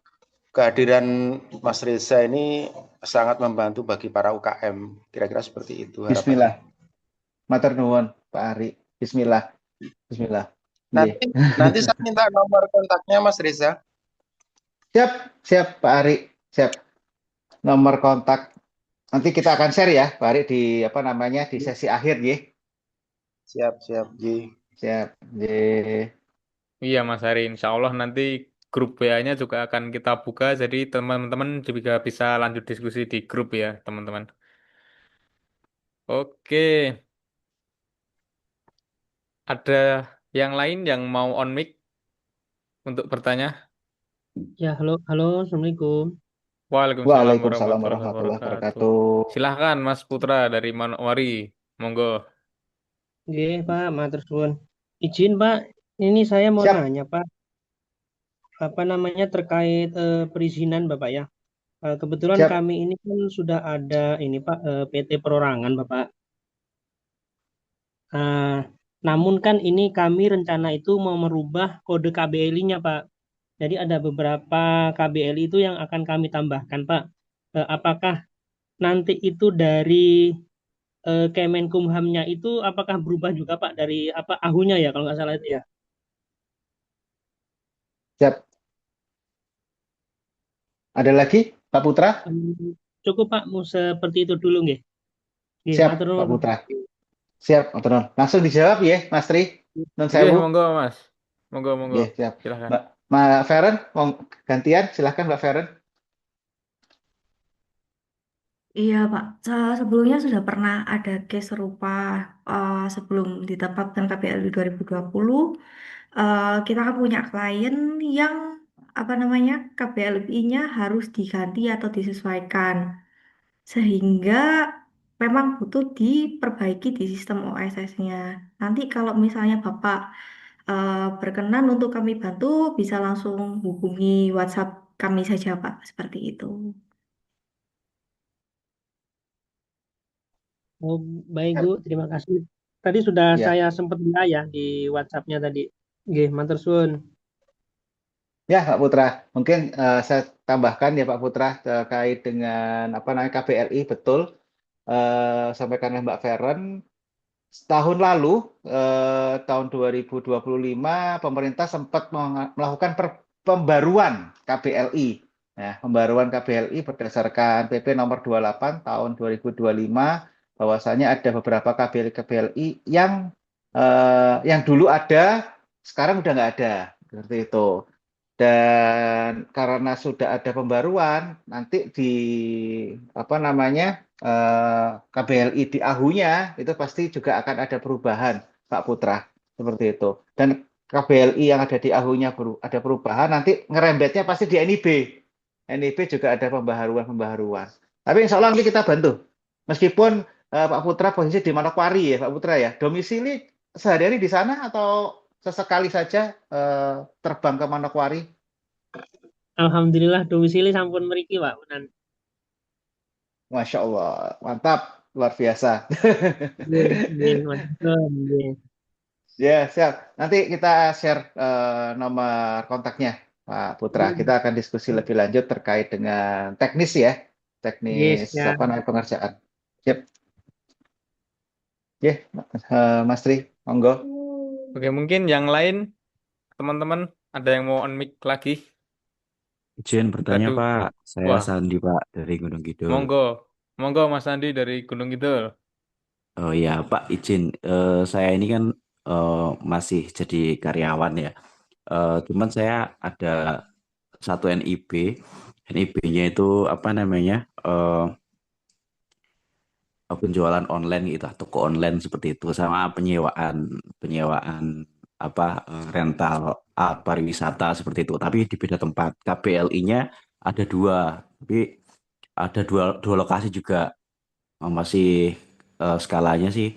kehadiran Mas Reza ini sangat membantu bagi para UKM. Kira-kira seperti itu harapannya. Bismillah. Matur nuwun, Pak Ari. Bismillah. Bismillah. Nggih. Nanti saya minta nomor kontaknya Mas Reza. Siap, siap, Pak Ari. Siap. Nomor kontak. Nanti kita akan share ya, Pak Ari, di apa namanya di sesi akhir, ya. Siap, siap, Ji. Siap. Nggih. Iya Mas Hari, insya Allah nanti grup WA-nya juga akan kita buka, jadi teman-teman juga bisa lanjut diskusi di grup ya teman-teman. Oke, ada yang lain yang mau on mic untuk bertanya? Ya, halo, halo, Assalamualaikum. Waalaikumsalam Waalaikumsalam warahmatullahi warahmatullahi wabarakatuh. wabarakatuh. Silahkan Mas Putra dari Manokwari, monggo. Oke, Pak, matur suwun. Izin, Pak, ini saya mau Siap, nanya, Pak, apa namanya terkait perizinan, Bapak ya. Kebetulan siap. kami ini kan sudah ada ini, Pak, PT Perorangan, Bapak. Eh, Namun kan ini kami rencana itu mau merubah kode KBLI-nya, Pak. Jadi ada beberapa KBLI itu yang akan kami tambahkan, Pak. Apakah nanti itu dari Kemenkumhamnya itu apakah berubah juga Pak dari apa ahunya ya kalau nggak salah itu ya. Siap. Ada lagi, Pak Putra? Cukup Pak, mau seperti itu dulu nggih. Nggih, Siap, matur Pak nuwun. Putra. Siap, Matur nuwun. Langsung dijawab ya, Mas Tri. Nun Oke, sewu. monggo Mas. Monggo, monggo. Nggih, siap. Silahkan. Mbak Feren, mau gantian? Silahkan Mbak Feren. Iya, Pak. Sebelumnya sudah pernah ada case serupa sebelum ditetapkan KPLB 2020. Kita kan punya klien yang apa namanya KPLB-nya harus diganti atau disesuaikan sehingga memang butuh diperbaiki di sistem OSS-nya. Nanti kalau misalnya Bapak berkenan untuk kami bantu, bisa langsung hubungi WhatsApp kami saja, Pak. Seperti itu. Oh, baik Bu, terima kasih. Tadi sudah Ya, saya sempat lihat ya di WhatsApp-nya tadi. Nggih, matur suwun. ya Pak Putra. Mungkin saya tambahkan ya Pak Putra terkait dengan apa namanya KBLI, betul. Sampaikan oleh Mbak Feren. Setahun lalu, tahun 2025, pemerintah sempat melakukan pembaruan KBLI. Nah, pembaruan KBLI berdasarkan PP nomor 28 tahun 2025, bahwasanya ada beberapa KBLI yang dulu ada, sekarang udah nggak ada, seperti itu. Dan karena sudah ada pembaruan, nanti di apa namanya KBLI di AHU-nya itu pasti juga akan ada perubahan, Pak Putra, seperti itu. Dan KBLI yang ada di AHU-nya ada perubahan, nanti ngerembetnya pasti di NIB. NIB juga ada pembaharuan. Tapi insya Allah nanti kita bantu. Meskipun Pak Putra posisi di Manokwari ya, Pak Putra ya. Domisili sehari-hari di sana atau sesekali saja terbang ke Manokwari? Alhamdulillah domisili sampun mriki, Pak. Masya Allah, mantap, luar biasa. Nggih, nggih, mantap, nggih. Ya, siap. Nanti kita share nomor kontaknya, Pak Putra. Kita akan diskusi lebih lanjut terkait dengan teknis ya, Nggih, teknis siap. apa namanya pengerjaan. Siap. Ya, Mas Tri, monggo. Oke, mungkin yang lain teman-teman ada yang mau on mic lagi? Izin bertanya Aduh, Pak, saya wah, Sandi Pak dari Gunung Kidul. monggo Mas Andi dari Gunung Kidul. Oh iya Pak, izin saya ini kan masih jadi karyawan ya. Cuman saya ada satu NIB, NIB-nya itu apa namanya penjualan online gitu, toko online seperti itu, sama penyewaan penyewaan apa rental pariwisata seperti itu. Tapi di beda tempat. KBLI-nya ada dua, tapi ada dua lokasi juga. Masih skalanya sih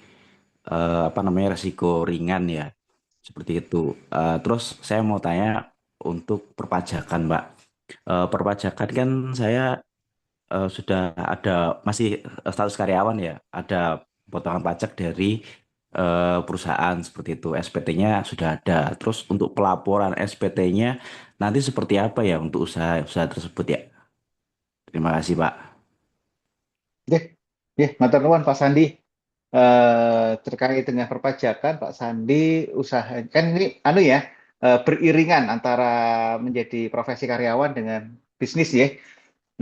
apa namanya resiko ringan ya seperti itu. Terus saya mau tanya untuk perpajakan, Pak. Perpajakan kan saya sudah ada masih status karyawan ya, ada potongan pajak dari perusahaan seperti itu. SPT-nya sudah ada. Terus untuk pelaporan SPT-nya nanti seperti apa ya untuk usaha tersebut ya? Terima kasih, Pak. Matur nuwun Pak Sandi. Terkait dengan perpajakan, Pak Sandi usaha kan ini ya beriringan antara menjadi profesi karyawan dengan bisnis ya.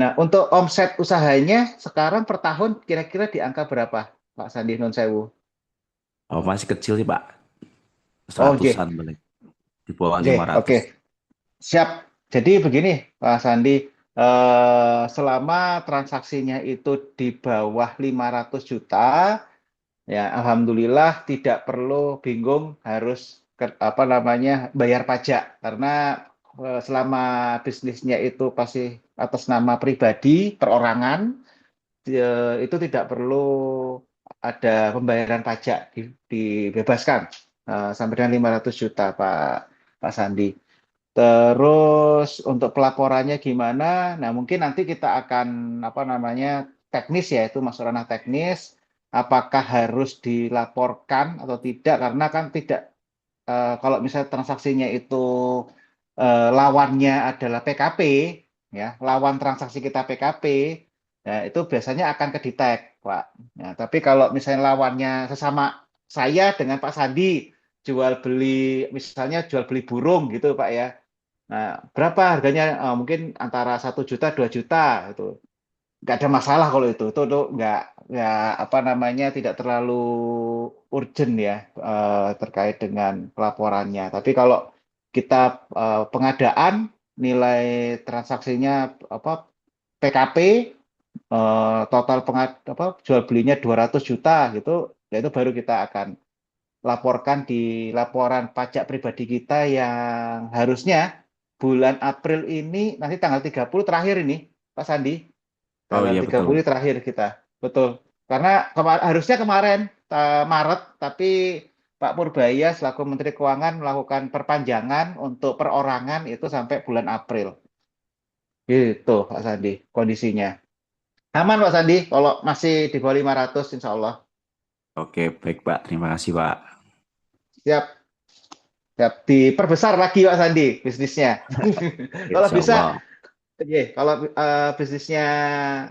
Nah, untuk omset usahanya sekarang per tahun kira-kira di angka berapa, Pak Sandi Nun Sewu? Oh, masih kecil sih, Pak. Oh, J, Seratusan paling. Di bawah oke. 500. Siap. Jadi begini, Pak Sandi, selama transaksinya itu di bawah 500 juta, ya alhamdulillah tidak perlu bingung harus apa namanya bayar pajak karena selama bisnisnya itu pasti atas nama pribadi, perorangan, itu tidak perlu ada pembayaran pajak, dibebaskan sampai dengan 500 juta, Pak Sandi. Terus untuk pelaporannya gimana? Nah, mungkin nanti kita akan apa namanya teknis ya, itu masuk ranah teknis. Apakah harus dilaporkan atau tidak? Karena kan tidak kalau misalnya transaksinya itu lawannya adalah PKP, ya, lawan transaksi kita PKP, ya, itu biasanya akan kedetek, Pak. Nah, tapi kalau misalnya lawannya sesama saya dengan Pak Sandi jual beli, misalnya jual beli burung gitu, Pak ya. Nah, berapa harganya? Mungkin antara 1 juta 2 juta itu nggak ada masalah kalau itu nggak apa namanya tidak terlalu urgent ya terkait dengan pelaporannya. Tapi kalau kita pengadaan nilai transaksinya apa PKP total jual belinya 200 juta gitu, ya itu baru kita akan laporkan di laporan pajak pribadi kita yang harusnya bulan April ini nanti tanggal 30 terakhir ini, Pak Sandi. Oh Tanggal iya tiga betul. puluh terakhir kita. Betul. Karena harusnya kemarin Maret, tapi Pak Purbaya selaku Menteri Keuangan melakukan perpanjangan untuk perorangan itu sampai bulan April. Gitu, Pak Sandi, kondisinya. Aman, Pak Sandi, kalau masih di bawah 500, insya Allah. Oke, baik Pak. Terima kasih Pak. Siap, siap. Diperbesar lagi, Pak Sandi, bisnisnya. Kalau Insya bisa, Allah. kalau bisnisnya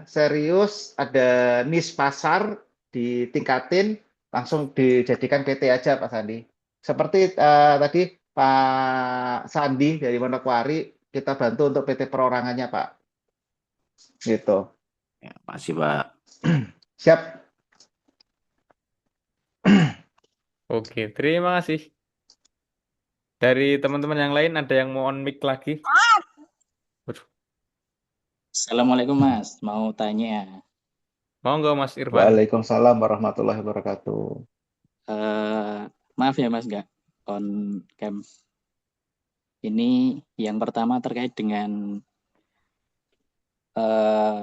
serius, ada niche pasar, ditingkatin, langsung dijadikan PT aja Pak Sandi. Seperti tadi Pak Sandi dari Manokwari, kita bantu untuk PT perorangannya Pak. Gitu. Ya, makasih Pak. Siap. Oke, terima kasih. Dari teman-teman yang lain ada yang mau on mic lagi? Waduh, Assalamualaikum Mas, mau tanya. monggo Mas Irfan. Waalaikumsalam warahmatullahi wabarakatuh. Maaf ya Mas, nggak on cam. Ini yang pertama terkait dengan eh,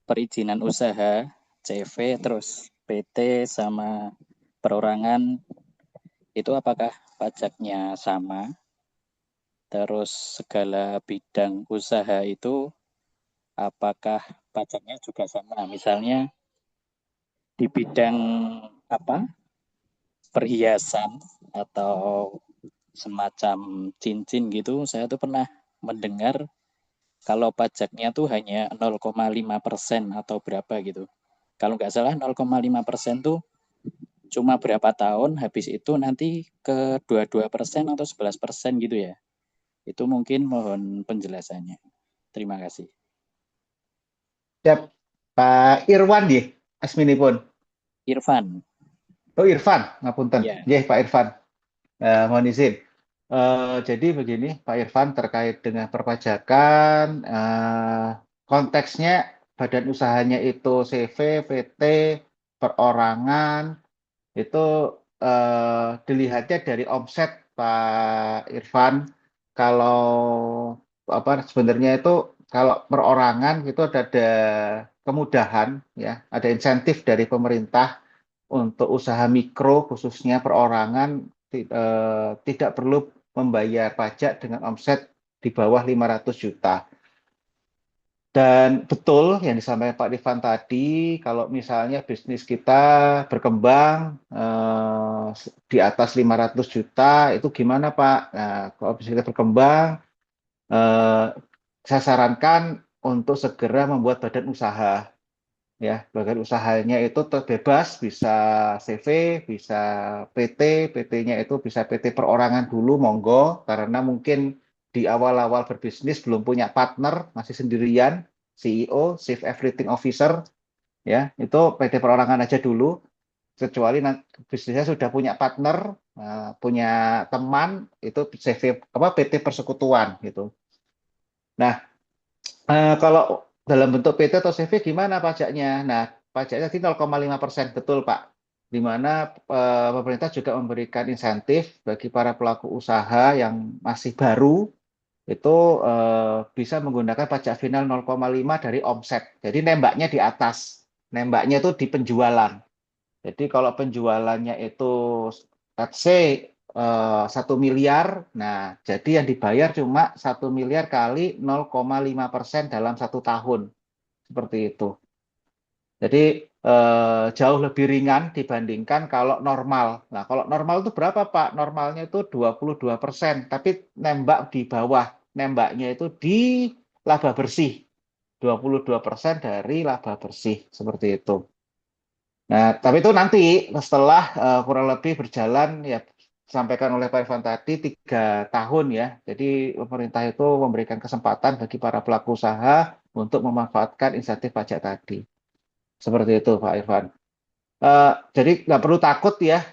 perizinan usaha, CV, terus PT sama perorangan itu apakah pajaknya sama? Terus segala bidang usaha itu apakah pajaknya juga sama? Misalnya di bidang apa? Perhiasan atau semacam cincin gitu, saya tuh pernah mendengar kalau pajaknya tuh hanya 0,5% atau berapa gitu. Kalau nggak salah 0,5% tuh cuma berapa tahun, habis itu nanti ke 22% atau 11% gitu ya. Itu mungkin mohon penjelasannya. Terima kasih. Siap. Pak Irwan ya, asminipun. Irfan, Oh Irfan, ngapunten. ya. Ya Pak Irfan, mohon izin. Jadi begini Pak Irfan terkait dengan perpajakan, konteksnya badan usahanya itu CV, PT, perorangan, itu dilihatnya dari omset Pak Irfan. Kalau apa sebenarnya itu kalau perorangan itu ada kemudahan ya, ada insentif dari pemerintah untuk usaha mikro khususnya perorangan tidak perlu membayar pajak dengan omset di bawah 500 juta. Dan betul yang disampaikan Pak Rifan tadi, kalau misalnya bisnis kita berkembang di atas 500 juta, itu gimana Pak? Nah, kalau bisnis kita berkembang, eh, saya sarankan untuk segera membuat badan usaha. Ya, badan usahanya itu terbebas, bisa CV, bisa PT, PT-nya itu bisa PT perorangan dulu, monggo, karena mungkin di awal-awal berbisnis belum punya partner, masih sendirian, CEO, Chief Everything Officer, ya, itu PT perorangan aja dulu, kecuali bisnisnya sudah punya partner, punya teman, itu CV, apa, PT persekutuan, gitu. Nah, kalau dalam bentuk PT atau CV gimana pajaknya? Nah, pajaknya di 0,5%, betul Pak. Di mana pemerintah juga memberikan insentif bagi para pelaku usaha yang masih baru, itu bisa menggunakan pajak final 0,5 dari omset. Jadi nembaknya di atas. Nembaknya itu di penjualan. Jadi kalau penjualannya itu let's say 1 miliar, nah jadi yang dibayar cuma 1 miliar kali 0,5% dalam 1 tahun, seperti itu. Jadi jauh lebih ringan dibandingkan kalau normal. Nah kalau normal itu berapa Pak? Normalnya itu 22%, tapi nembak di bawah, nembaknya itu di laba bersih, 22% dari laba bersih, seperti itu. Nah, tapi itu nanti setelah kurang lebih berjalan ya disampaikan oleh Pak Irfan tadi 3 tahun ya. Jadi pemerintah itu memberikan kesempatan bagi para pelaku usaha untuk memanfaatkan insentif pajak tadi. Seperti itu Pak Irfan. Jadi nggak perlu takut ya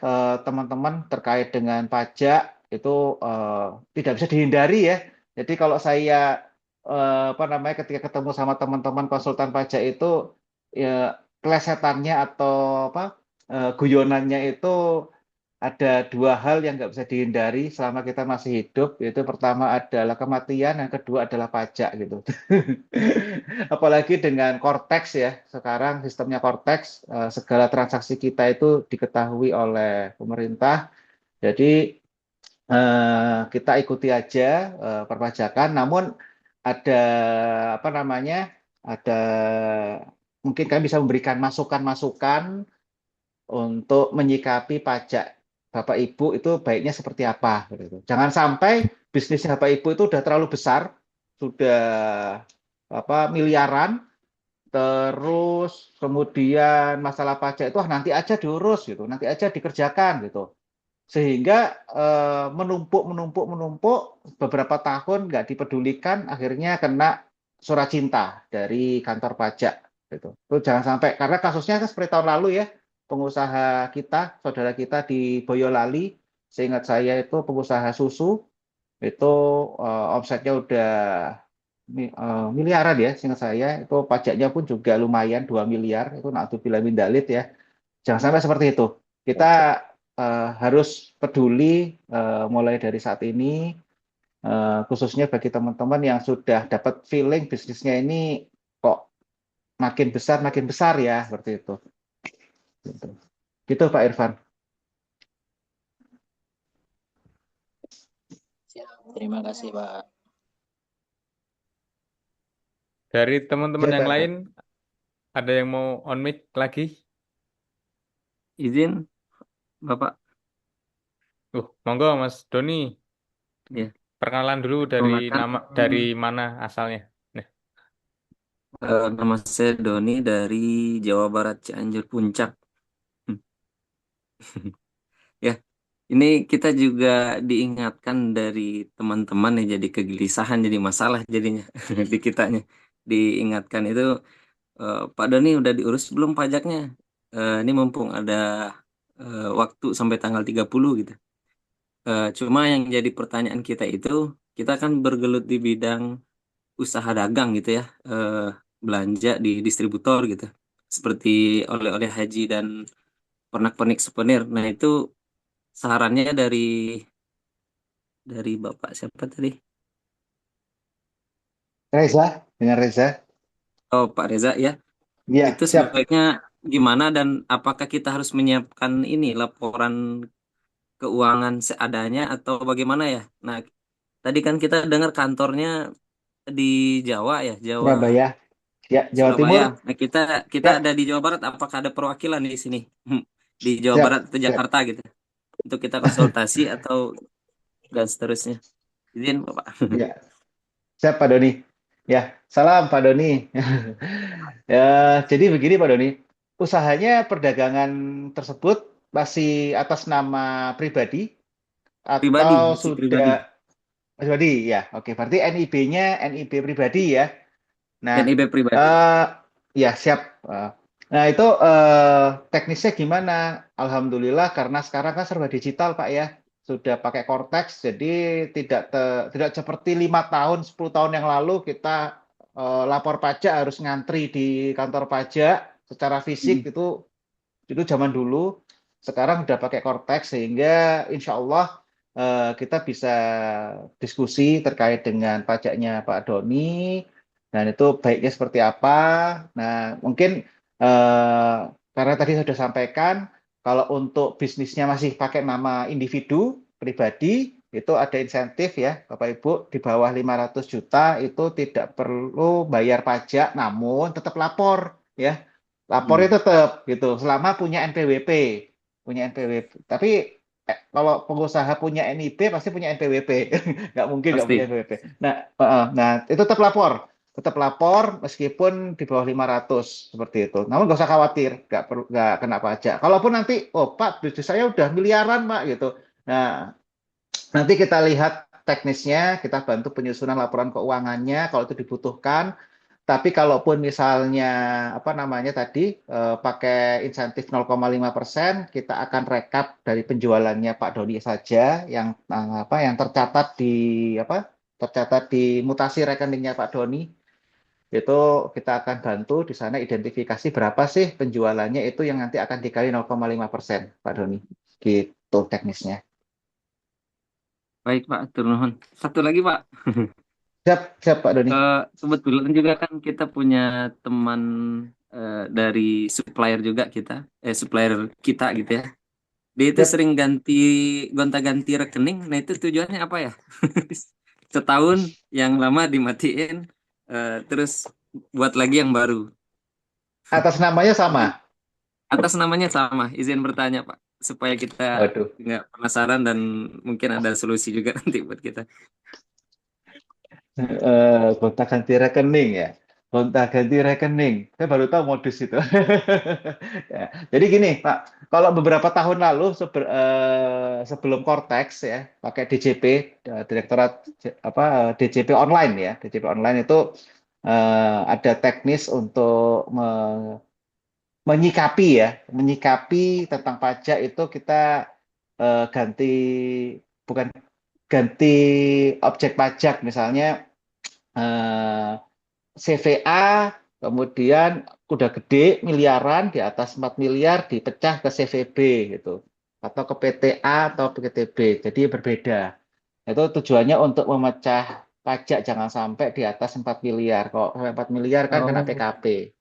teman-teman terkait dengan pajak itu tidak bisa dihindari ya. Jadi kalau saya apa namanya ketika ketemu sama teman-teman konsultan pajak itu ya kelesetannya atau apa guyonannya itu ada 2 hal yang nggak bisa dihindari selama kita masih hidup. Yaitu pertama adalah kematian, yang kedua adalah pajak gitu. Apalagi dengan Cortex ya, sekarang sistemnya Cortex, segala transaksi kita itu diketahui oleh pemerintah. Jadi kita ikuti aja perpajakan, namun ada apa namanya, ada mungkin kami bisa memberikan masukan-masukan untuk menyikapi pajak Bapak Ibu itu baiknya seperti apa gitu. Jangan sampai bisnisnya Bapak Ibu itu udah terlalu besar, sudah apa miliaran, terus kemudian masalah pajak itu nanti aja diurus gitu, nanti aja dikerjakan gitu. Sehingga menumpuk beberapa tahun nggak dipedulikan, akhirnya kena surat cinta dari kantor pajak gitu. Itu jangan sampai, karena kasusnya kan seperti tahun lalu ya, pengusaha kita, saudara kita di Boyolali, seingat saya itu pengusaha susu, itu omsetnya udah miliaran ya, seingat saya, itu pajaknya pun juga lumayan 2 miliar, itu naudzubillah min dzalik ya. Jangan sampai seperti itu. Kita harus peduli mulai dari saat ini. khususnya bagi teman-teman yang sudah dapat feeling bisnisnya ini kok makin besar ya, seperti itu. Gitu, gitu Pak Irfan. Siap. Terima kasih, Pak. Dari teman-teman Ya, yang Pak. lain, ada yang mau on mic lagi? Izin, Bapak. Monggo Mas Doni, Ya, perkenalan dulu dari perkenalkan, dari mana asalnya. Nah, nama saya Doni dari Jawa Barat, Cianjur Puncak. Ya, ini kita juga diingatkan dari teman-teman ya, jadi kegelisahan, jadi masalah jadinya di kitanya. Diingatkan itu, Pak Doni udah diurus belum pajaknya? Ini mumpung ada waktu sampai tanggal 30 gitu. Cuma yang jadi pertanyaan kita itu, kita kan bergelut di bidang usaha dagang gitu ya, belanja di distributor gitu, seperti oleh-oleh haji dan pernak-pernik souvenir. Nah itu sarannya dari Bapak siapa tadi? Reza, dengan Reza. Oh, Pak Reza ya. Ya, Itu siap. sebaiknya gimana dan apakah kita harus menyiapkan ini laporan keuangan seadanya atau bagaimana ya? Nah, tadi kan kita dengar kantornya di Jawa ya, Jawa Surabaya, ya, Jawa Surabaya. Timur. Nah, kita Ya, ada di Jawa Barat. Apakah ada perwakilan di sini? Di Jawa siap, Barat atau siap. Jakarta gitu? Untuk kita konsultasi atau dan seterusnya. Izin, Bapak. Ya, siap Pak Doni. Ya, salam Pak Doni. Ya, jadi begini Pak Doni, usahanya perdagangan tersebut masih atas nama pribadi Pribadi, atau masih sudah pribadi. pribadi? Ya, oke. Berarti NIB-nya NIB pribadi ya. Nah, NIB pribadi. eh ya siap. Nah, itu teknisnya gimana? Alhamdulillah karena sekarang kan serba digital, Pak ya. Sudah pakai Cortex, jadi tidak seperti 5 tahun, 10 tahun yang lalu kita lapor pajak harus ngantri di kantor pajak secara fisik Hmm. itu zaman dulu. Sekarang udah pakai Cortex sehingga insya Allah kita bisa diskusi terkait dengan pajaknya Pak Doni dan itu baiknya seperti apa. Nah, mungkin eh, karena tadi saya sudah sampaikan, kalau untuk bisnisnya masih pakai nama individu pribadi, itu ada insentif ya, Bapak Ibu, di bawah 500 juta itu tidak perlu bayar pajak, namun tetap lapor ya. Lapornya Hmm. tetap gitu, selama punya NPWP. Punya NPWP. Tapi kalau pengusaha punya NIB pasti punya NPWP. Nggak mungkin nggak punya Pasti. NPWP. Nah, itu tetap lapor. Tetap lapor meskipun di bawah 500 seperti itu. Namun nggak usah khawatir, nggak kena pajak. Kalaupun nanti, oh Pak, bisnis saya udah miliaran Pak gitu. Nah, nanti kita lihat teknisnya, kita bantu penyusunan laporan keuangannya kalau itu dibutuhkan. Tapi kalaupun misalnya apa namanya tadi pakai insentif 0,5%, kita akan rekap dari penjualannya Pak Doni saja yang tercatat di mutasi rekeningnya Pak Doni. Itu kita akan bantu di sana identifikasi berapa sih penjualannya itu yang nanti akan dikali 0,5% Pak Doni. Gitu teknisnya. Baik, Pak. Atur nuhun. Satu lagi, Pak. Siap, siap Pak Doni. Kebetulan juga kan kita punya teman dari supplier kita gitu ya. Dia itu Siap. sering gonta-ganti rekening. Nah itu tujuannya apa ya? Setahun yang lama dimatiin, terus buat lagi yang baru. Atas namanya sama. Atas namanya sama. Izin bertanya, Pak, supaya kita Waduh. nggak penasaran dan mungkin ada solusi juga nanti buat kita. Gonta-ganti rekening ya. Gonta-ganti rekening. Saya baru tahu modus itu. Ya. Jadi gini, Pak, kalau beberapa tahun lalu sebelum Cortex ya, pakai DJP, Direktorat DJP online ya. DJP online itu ada teknis untuk menyikapi tentang pajak itu kita ganti bukan ganti objek pajak misalnya CVA kemudian udah gede miliaran di atas 4 miliar dipecah ke CVB gitu atau ke PTA atau ke PTB jadi berbeda. Itu tujuannya untuk memecah pajak jangan sampai di atas 4 miliar. Kalau sampai 4 miliar kan kena Oh, PKP.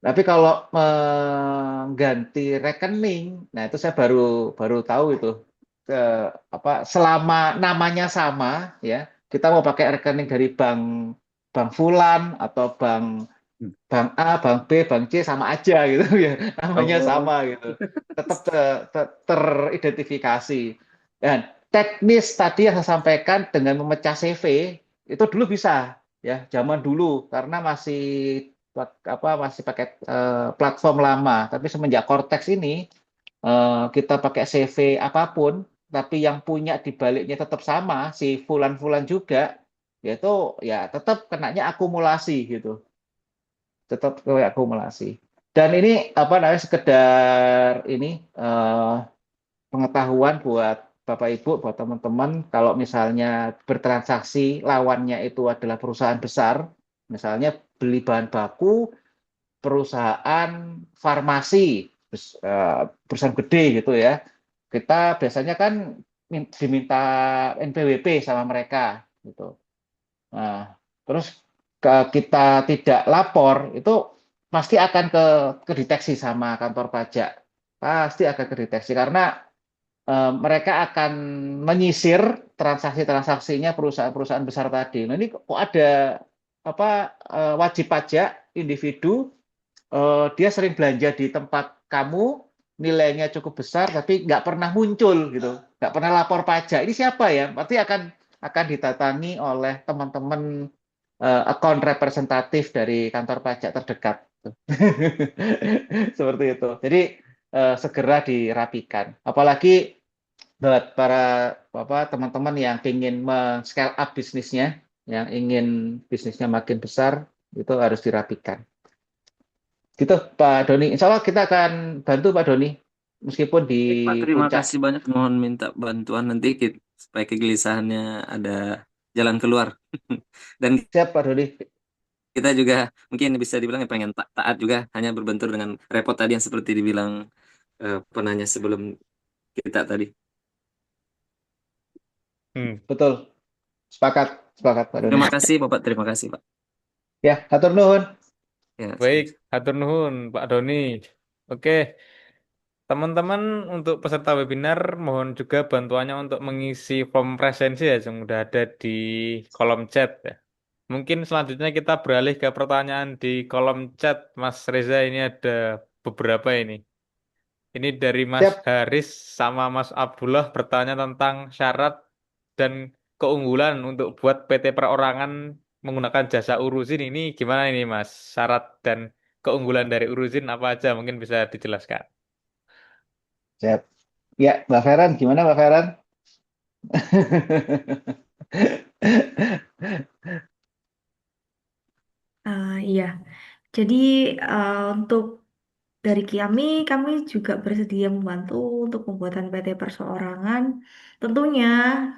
Tapi kalau mengganti rekening, nah itu saya baru baru tahu itu. Selama namanya sama ya, kita mau pakai rekening dari bank Fulan atau bank A, bank B, bank C sama aja gitu ya. Namanya oh, sama gitu. Tetap teridentifikasi. Dan teknis tadi yang saya sampaikan dengan memecah CV itu dulu bisa ya, zaman dulu karena masih pakai platform lama. Tapi semenjak Cortex ini kita pakai CV apapun, tapi yang punya di baliknya tetap sama, si Fulan-Fulan juga, yaitu ya tetap kenanya akumulasi gitu, tetap kayak akumulasi. Dan ini apa namanya sekedar ini pengetahuan buat Bapak Ibu, buat teman-teman, kalau misalnya bertransaksi lawannya itu adalah perusahaan besar, misalnya beli bahan baku perusahaan farmasi, perusahaan gede gitu ya. Kita biasanya kan diminta NPWP sama mereka gitu. Nah, terus kita tidak lapor itu pasti akan kedeteksi sama kantor pajak. Pasti akan kedeteksi karena mereka akan menyisir transaksi-transaksinya perusahaan-perusahaan besar tadi. Nah, ini kok ada wajib pajak individu dia sering belanja di tempat kamu, nilainya cukup besar, tapi nggak pernah muncul gitu, nggak pernah lapor pajak. Ini siapa ya? Berarti akan didatangi oleh teman-teman account representatif dari kantor pajak terdekat. Seperti itu. Jadi segera dirapikan. Apalagi buat para teman-teman yang ingin men-scale up bisnisnya, yang ingin bisnisnya makin besar, itu harus dirapikan. Gitu Pak Doni. Insya Allah kita akan bantu Pak Doni meskipun di baik, Pak, terima puncak. kasih banyak. Mohon minta bantuan nanti supaya kegelisahannya ada jalan keluar. Dan Siap Pak Doni. kita juga mungkin bisa dibilang pengen taat juga, hanya berbentur dengan repot tadi yang seperti dibilang penanya sebelum kita tadi. Hmm. Betul. Sepakat. Sepakat Pak Doni. Terima kasih, Bapak. Terima kasih, Pak. Ya, hatur nuhun. Ya, Baik, hatur nuhun Pak Doni. Oke, teman-teman untuk peserta webinar mohon juga bantuannya untuk mengisi form presensi ya yang udah ada di kolom chat ya. Mungkin selanjutnya kita beralih ke pertanyaan di kolom chat Mas Reza, ini ada beberapa ini. Ini dari Mas Siap. Haris sama Mas Abdullah bertanya tentang syarat dan keunggulan untuk buat PT perorangan menggunakan jasa Urusin. Ini gimana ini Mas? Syarat dan keunggulan dari Urusin apa aja? Mungkin bisa dijelaskan. Siap. Ya, Mbak Feran, gimana Mbak Feran? Iya, jadi untuk dari kami juga bersedia membantu untuk pembuatan PT perseorangan. Tentunya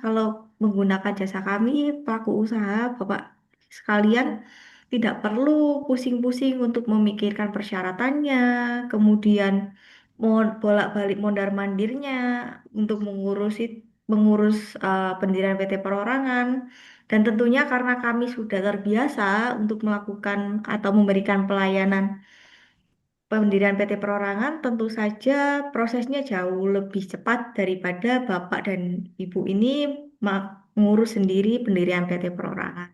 kalau menggunakan jasa kami, pelaku usaha, Bapak sekalian, tidak perlu pusing-pusing untuk memikirkan persyaratannya, kemudian mau bolak-balik mondar-mandirnya untuk mengurus pendirian PT perorangan. Dan tentunya karena kami sudah terbiasa untuk melakukan atau memberikan pelayanan pendirian PT Perorangan, tentu saja prosesnya jauh lebih cepat daripada Bapak dan Ibu ini mengurus sendiri pendirian PT Perorangan.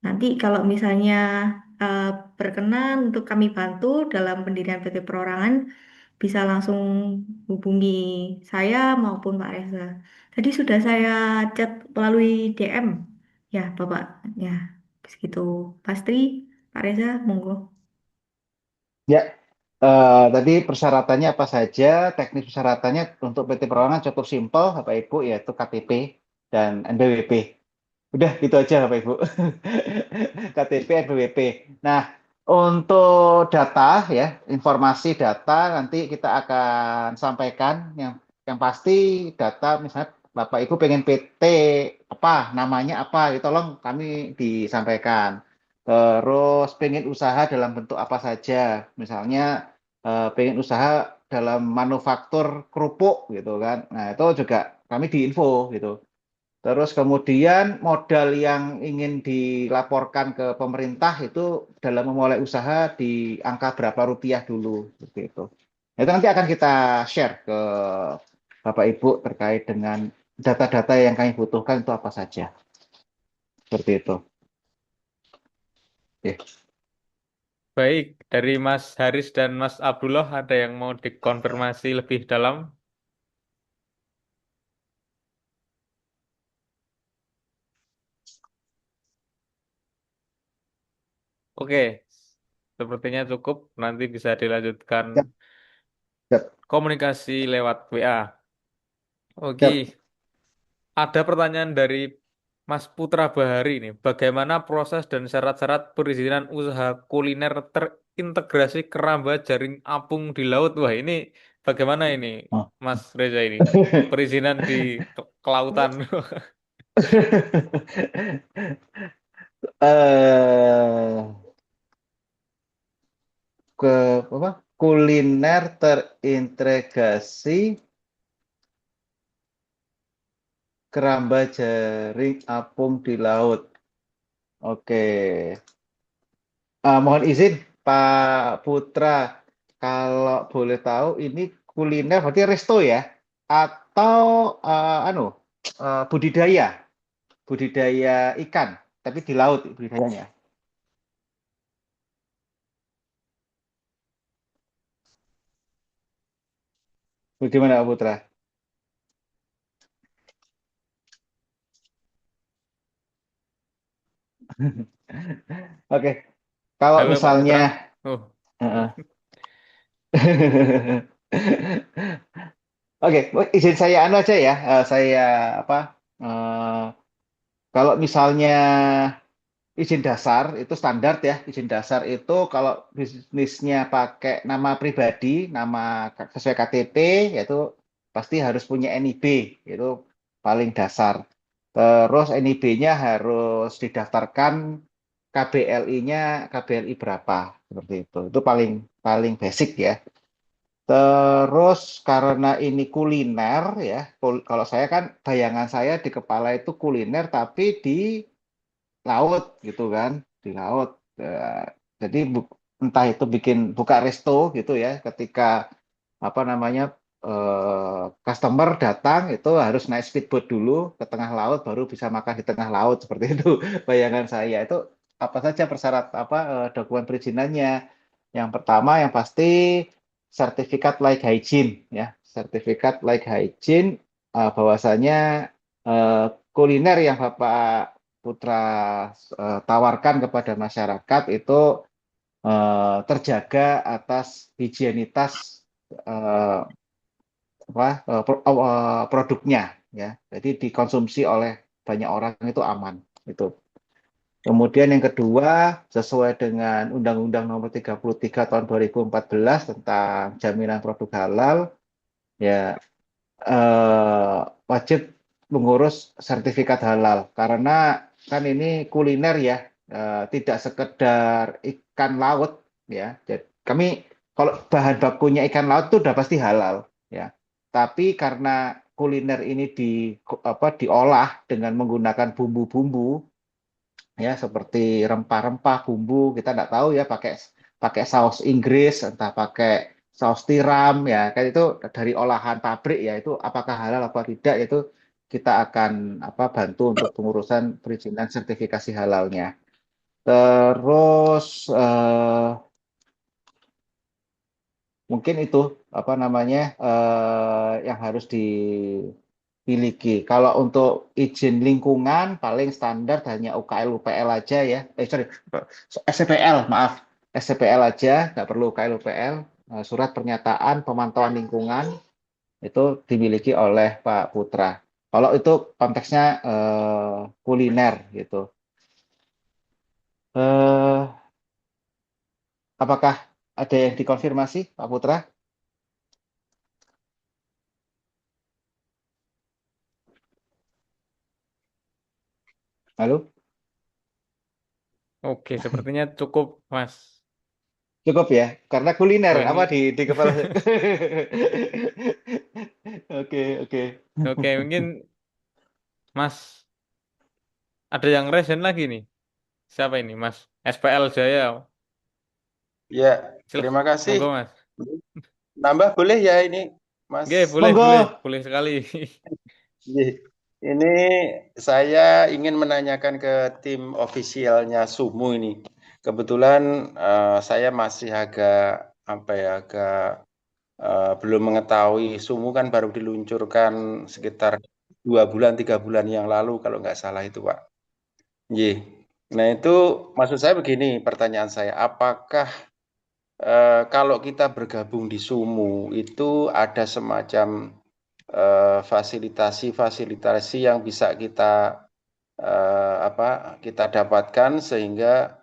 Nanti kalau misalnya eh, berkenan untuk kami bantu dalam pendirian PT Perorangan, bisa langsung hubungi saya maupun Pak Reza. Tadi sudah saya chat melalui DM, ya Bapak. Ya, begitu. Pasti Pak Reza, monggo. Ya, tadi persyaratannya apa saja? Teknis persyaratannya untuk PT Perorangan cukup simpel, Bapak Ibu, yaitu KTP dan NPWP. Udah gitu aja Bapak Ibu. KTP, NPWP. Nah, untuk data ya, informasi data nanti kita akan sampaikan yang pasti data misalnya Bapak Ibu pengen PT apa, namanya apa, gitu, tolong kami disampaikan. Terus pengen usaha dalam bentuk apa saja. Misalnya pengen usaha dalam manufaktur kerupuk gitu kan. Nah, itu juga kami diinfo gitu. Terus kemudian modal yang ingin dilaporkan ke pemerintah itu dalam memulai usaha di angka berapa rupiah dulu, seperti itu. Itu nanti akan kita share ke Bapak Ibu terkait dengan data-data yang kami butuhkan itu apa saja, seperti itu. Oke. Baik, dari Mas Haris dan Mas Abdullah ada yang mau dikonfirmasi lebih dalam? Oke, sepertinya cukup. Nanti bisa dilanjutkan Siap, siap, komunikasi lewat WA. siap. Oke, ada pertanyaan dari Mas Putra Bahari ini. Bagaimana proses dan syarat-syarat perizinan usaha kuliner terintegrasi keramba jaring apung di laut? Wah, ini bagaimana ini, Oh. Mas Reza ini? Perizinan di kelautan. eh ke apa? Kuliner terintegrasi keramba jaring apung di laut. Oke. Mohon izin Pak Putra, kalau boleh tahu ini kuliner berarti resto ya? Atau budidaya, budidaya ikan, tapi di laut budidayanya. Bagaimana Pak Putra? Oke, kalau Halo Pak misalnya Putra. Oh, Heeh. Oke, izin saya anu aja ya. Saya apa? eh, Kalau misalnya izin dasar itu standar ya. Izin dasar itu kalau bisnisnya pakai nama pribadi, nama sesuai KTP, yaitu pasti harus punya NIB, itu paling dasar. Terus NIB-nya harus didaftarkan KBLI-nya KBLI berapa seperti itu. Itu paling paling basic ya. Terus karena ini kuliner ya, kalau saya kan bayangan saya di kepala itu kuliner tapi di laut gitu kan, di laut. Jadi entah itu bikin buka resto gitu ya, ketika apa namanya customer datang itu harus naik speedboat dulu ke tengah laut baru bisa makan di tengah laut seperti itu bayangan saya itu apa saja persyarat apa dokumen perizinannya. Yang pertama yang pasti sertifikat like hygiene ya, sertifikat like hygiene bahwasanya eh, kuliner yang Bapak Putra tawarkan kepada masyarakat itu terjaga atas higienitas eh, produknya ya. Jadi dikonsumsi oleh banyak orang itu aman itu. Kemudian yang kedua, sesuai dengan Undang-Undang Nomor 33 Tahun 2014 tentang jaminan produk halal, ya wajib mengurus sertifikat halal karena kan ini kuliner ya, tidak sekedar ikan laut ya. Jadi kami kalau bahan bakunya ikan laut itu udah pasti halal ya. Tapi karena kuliner ini diolah dengan menggunakan bumbu-bumbu ya seperti rempah-rempah bumbu kita nggak tahu ya pakai pakai saus Inggris entah pakai saus tiram ya kan itu dari olahan pabrik ya itu apakah halal apa tidak itu kita akan apa bantu untuk pengurusan perizinan sertifikasi halalnya terus mungkin itu apa namanya yang harus dimiliki. Kalau untuk izin lingkungan paling standar hanya UKL UPL aja ya. Sorry, SCPL maaf, SCPL aja, nggak perlu UKL UPL. Surat pernyataan pemantauan lingkungan itu dimiliki oleh Pak Putra. Kalau itu konteksnya kuliner gitu. Eh, apakah ada yang dikonfirmasi, Pak Putra? Halo? oke, sepertinya cukup, Mas. Cukup ya, karena kuliner Wah, apa ini di kepala. Oke, oke. oke, mungkin Mas, ada yang resen lagi nih. Siapa ini, Mas? SPL Jaya. Ya, Silahkan, terima kasih. monggo, Mas. Nambah boleh ya ini, Mas? Oke, boleh, Monggo. boleh sekali. Iya. Ini saya ingin menanyakan ke tim ofisialnya Sumu ini. Kebetulan saya masih agak belum mengetahui. Sumu kan baru diluncurkan sekitar 2 bulan, 3 bulan yang lalu kalau nggak salah itu, Pak. Iya. Nah itu maksud saya begini, pertanyaan saya, apakah kalau kita bergabung di Sumu itu ada semacam fasilitasi yang bisa kita dapatkan sehingga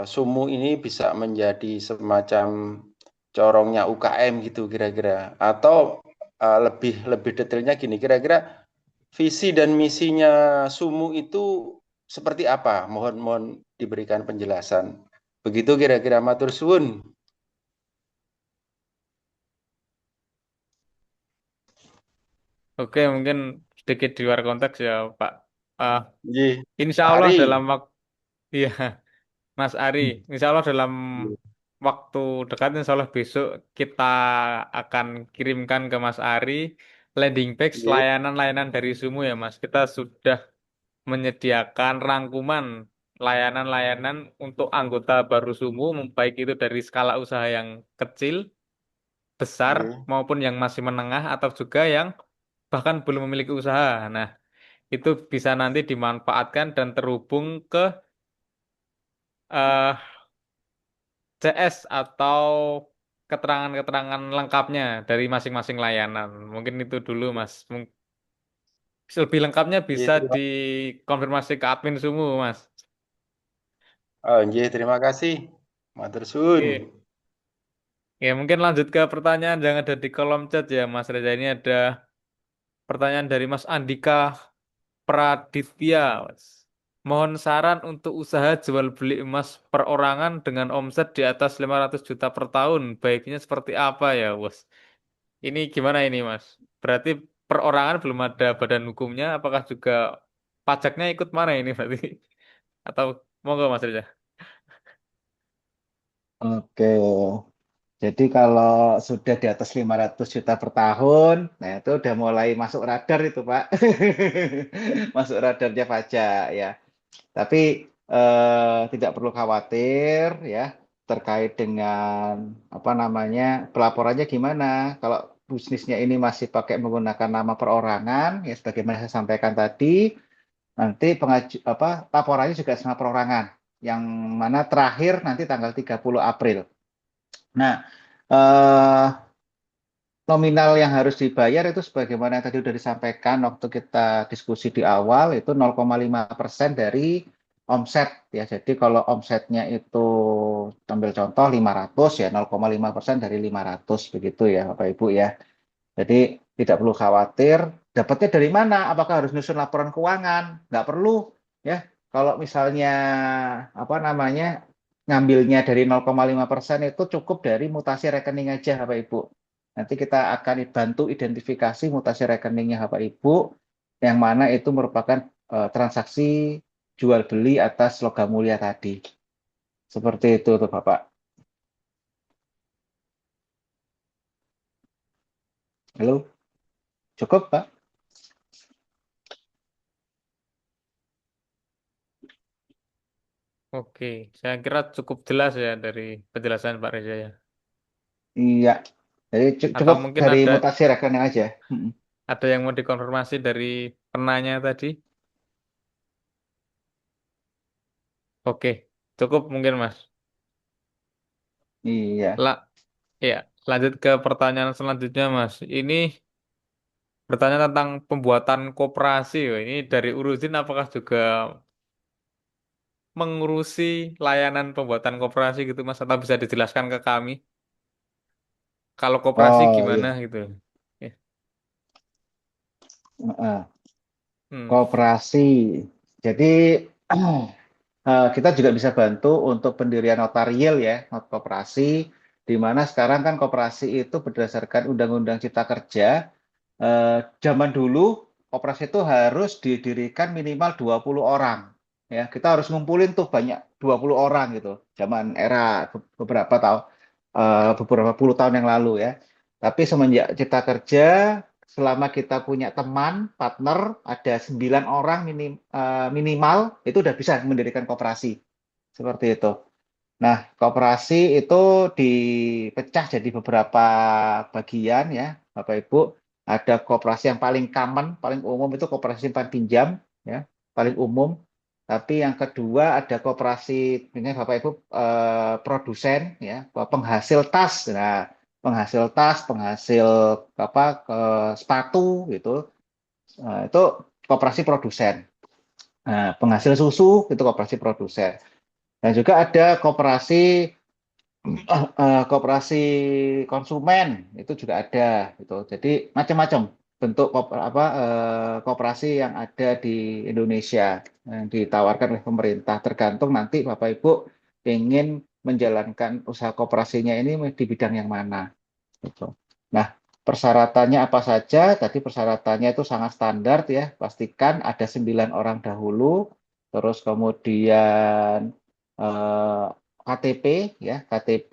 Sumu ini bisa menjadi semacam corongnya UKM gitu kira-kira, atau lebih lebih detailnya gini, kira-kira visi dan misinya Sumu itu seperti apa? Mohon diberikan penjelasan. Begitu kira-kira, matur suwun. Oke, mungkin sedikit di luar konteks ya, Pak. Ah, Nggih, insya Pak Allah Ari. dalam waktu, iya, Mas Ari, insya Allah dalam waktu dekat, insya Allah besok kita akan kirimkan ke Mas Ari landing page Nggih, layanan-layanan dari Sumu ya, Mas. Kita sudah menyediakan rangkuman layanan-layanan untuk anggota baru Sumu, baik itu dari skala usaha yang kecil, besar, nggih. maupun yang masih menengah, atau juga yang bahkan belum memiliki usaha. Nah, itu bisa nanti dimanfaatkan dan terhubung ke eh, CS atau keterangan-keterangan lengkapnya dari masing-masing layanan. Mungkin itu dulu, Mas. Lebih lengkapnya Nggih, bisa dikonfirmasi ke admin Sumu, Mas. nggih, terima kasih. Matur suwun. Oke. Ya, mungkin lanjut ke pertanyaan yang ada di kolom chat ya, Mas Reza. Ini ada pertanyaan dari Mas Andika Praditya, Mas. Mohon saran untuk usaha jual beli emas perorangan dengan omset di atas 500 juta per tahun. Baiknya seperti apa ya, Bos? Ini gimana ini, Mas? Berarti perorangan belum ada badan hukumnya, apakah juga pajaknya ikut mana ini berarti? Atau monggo Mas Reza. Oke. Jadi kalau sudah di atas 500 juta per tahun, nah itu udah mulai masuk radar itu, Pak. Masuk radarnya pajak ya. Tapi tidak perlu khawatir ya terkait dengan apa namanya pelaporannya gimana. Kalau bisnisnya ini masih pakai menggunakan nama perorangan, ya sebagaimana saya sampaikan tadi, nanti laporannya juga sama perorangan, yang mana terakhir nanti tanggal 30 April. Nah, eh, nominal yang harus dibayar itu sebagaimana yang tadi sudah disampaikan waktu kita diskusi di awal itu 0,5% dari omset ya. Jadi kalau omsetnya itu ambil contoh 500 ya 0,5% dari 500 begitu ya Bapak Ibu ya. Jadi tidak perlu khawatir dapatnya dari mana? Apakah harus nyusun laporan keuangan? Nggak perlu ya. Kalau misalnya apa namanya ngambilnya dari 0,5% itu cukup dari mutasi rekening aja Bapak Ibu. Nanti kita akan bantu identifikasi mutasi rekeningnya Bapak Ibu, yang mana itu merupakan transaksi jual beli atas logam mulia tadi. Seperti itu tuh Bapak. Halo, cukup Pak? Oke, saya kira cukup jelas ya dari penjelasan Pak Reza ya. Iya. Jadi Atau cukup mungkin dari ada mutasi rekening aja. Mm-mm. yang mau dikonfirmasi dari penanya tadi? Oke, cukup mungkin Mas. Iya. La, ya, lanjut ke pertanyaan selanjutnya Mas. Ini bertanya tentang pembuatan koperasi. Ini dari Uruzin apakah juga mengurusi layanan pembuatan koperasi gitu Mas? Atau bisa dijelaskan ke kami? Kalau koperasi Oh gimana iya. gitu? Ya. Heeh. Hmm. Koperasi. Jadi kita juga bisa bantu untuk pendirian notarial ya, not koperasi, di mana sekarang kan koperasi itu berdasarkan Undang-Undang Cipta Kerja. Zaman dulu koperasi itu harus didirikan minimal 20 orang. Ya, kita harus ngumpulin tuh banyak 20 orang gitu. Zaman era beberapa puluh tahun yang lalu ya. Tapi semenjak kita kerja, selama kita punya teman, partner, ada 9 orang minimal, itu udah bisa mendirikan koperasi. Seperti itu. Nah, koperasi itu dipecah jadi beberapa bagian ya, Bapak Ibu. Ada koperasi yang paling common, paling umum itu koperasi simpan pinjam ya, paling umum. Tapi yang kedua ada koperasi ini Bapak Ibu produsen ya, penghasil tas. Nah, penghasil tas, penghasil sepatu gitu. Nah, itu koperasi produsen. Nah, penghasil susu itu koperasi produsen. Dan juga ada koperasi konsumen itu juga ada gitu. Jadi macam-macam bentuk koperasi yang ada di Indonesia yang ditawarkan oleh pemerintah, tergantung nanti Bapak Ibu ingin menjalankan usaha koperasinya ini di bidang yang mana gitu. Nah, persyaratannya apa saja? Tadi persyaratannya itu sangat standar ya. Pastikan ada 9 orang dahulu, terus kemudian KTP ya, KTP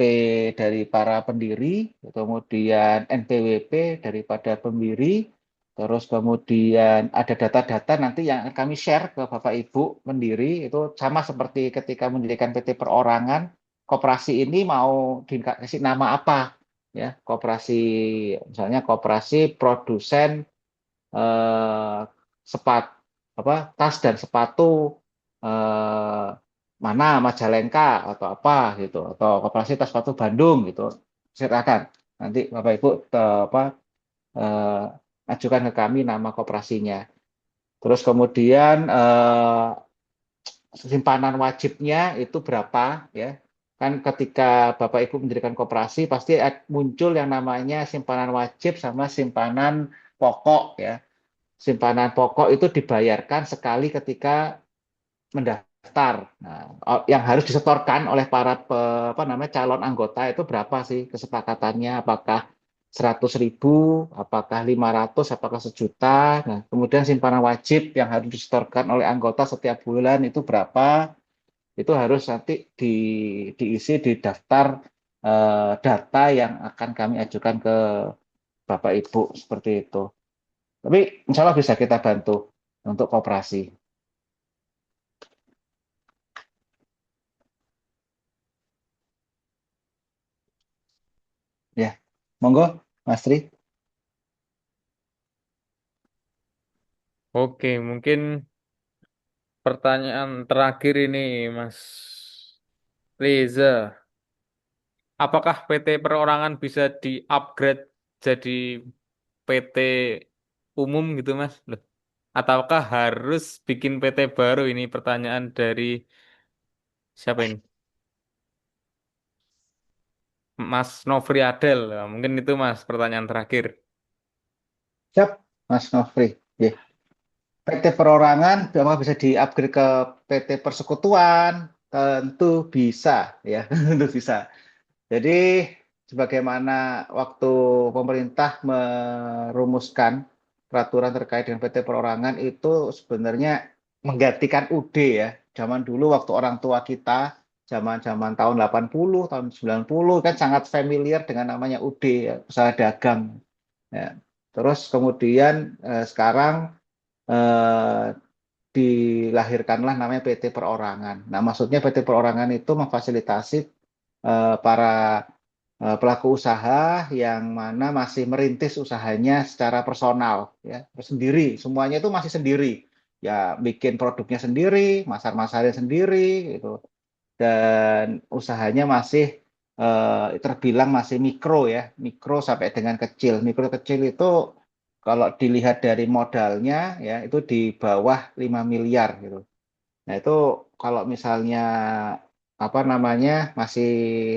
dari para pendiri, kemudian NPWP daripada pendiri, terus kemudian ada data-data nanti yang kami share ke Bapak Ibu pendiri, itu sama seperti ketika mendirikan PT Perorangan, koperasi ini mau dikasih nama apa ya, koperasi misalnya koperasi produsen tas dan sepatu eh, mana Majalengka atau apa gitu, atau koperasi tas sepatu Bandung gitu, silakan nanti Bapak Ibu ajukan ke kami nama koperasinya. Terus kemudian simpanan wajibnya itu berapa ya, kan ketika Bapak Ibu mendirikan koperasi pasti muncul yang namanya simpanan wajib sama simpanan pokok ya. Simpanan pokok itu dibayarkan sekali ketika mendaftar. Nah, yang harus disetorkan oleh para calon anggota itu berapa sih kesepakatannya? Apakah 100.000, apakah 500, apakah sejuta? Nah, kemudian simpanan wajib yang harus disetorkan oleh anggota setiap bulan itu berapa? Itu harus nanti diisi di daftar data yang akan kami ajukan ke Bapak Ibu seperti itu. Tapi insya Allah bisa kita bantu untuk koperasi. Ya, monggo, Mas Tri. Oke, mungkin pertanyaan terakhir ini, Mas Reza. Apakah PT Perorangan bisa di-upgrade jadi PT umum gitu, Mas? Loh. Ataukah harus bikin PT baru? Ini pertanyaan dari siapa ini? Mas Nofri Adel. Nah, mungkin itu, Mas, pertanyaan terakhir. Siap, Mas Nofri. Ya. PT Perorangan apakah bisa di-upgrade ke PT Persekutuan? Tentu bisa, ya, tentu bisa. Jadi, sebagaimana waktu pemerintah merumuskan peraturan terkait dengan PT Perorangan itu sebenarnya menggantikan UD ya. Zaman dulu waktu orang tua kita, zaman-zaman tahun 80, tahun 90 kan sangat familiar dengan namanya UD ya, usaha dagang. Ya. Terus kemudian sekarang eh, dilahirkanlah namanya PT Perorangan. Nah, maksudnya PT Perorangan itu memfasilitasi para pelaku usaha yang mana masih merintis usahanya secara personal, ya, sendiri, semuanya itu masih sendiri, ya, bikin produknya sendiri, masar-masarnya sendiri, gitu, dan usahanya masih terbilang masih mikro ya, mikro sampai dengan kecil. Mikro kecil itu kalau dilihat dari modalnya ya itu di bawah 5 miliar gitu. Nah, itu kalau misalnya masih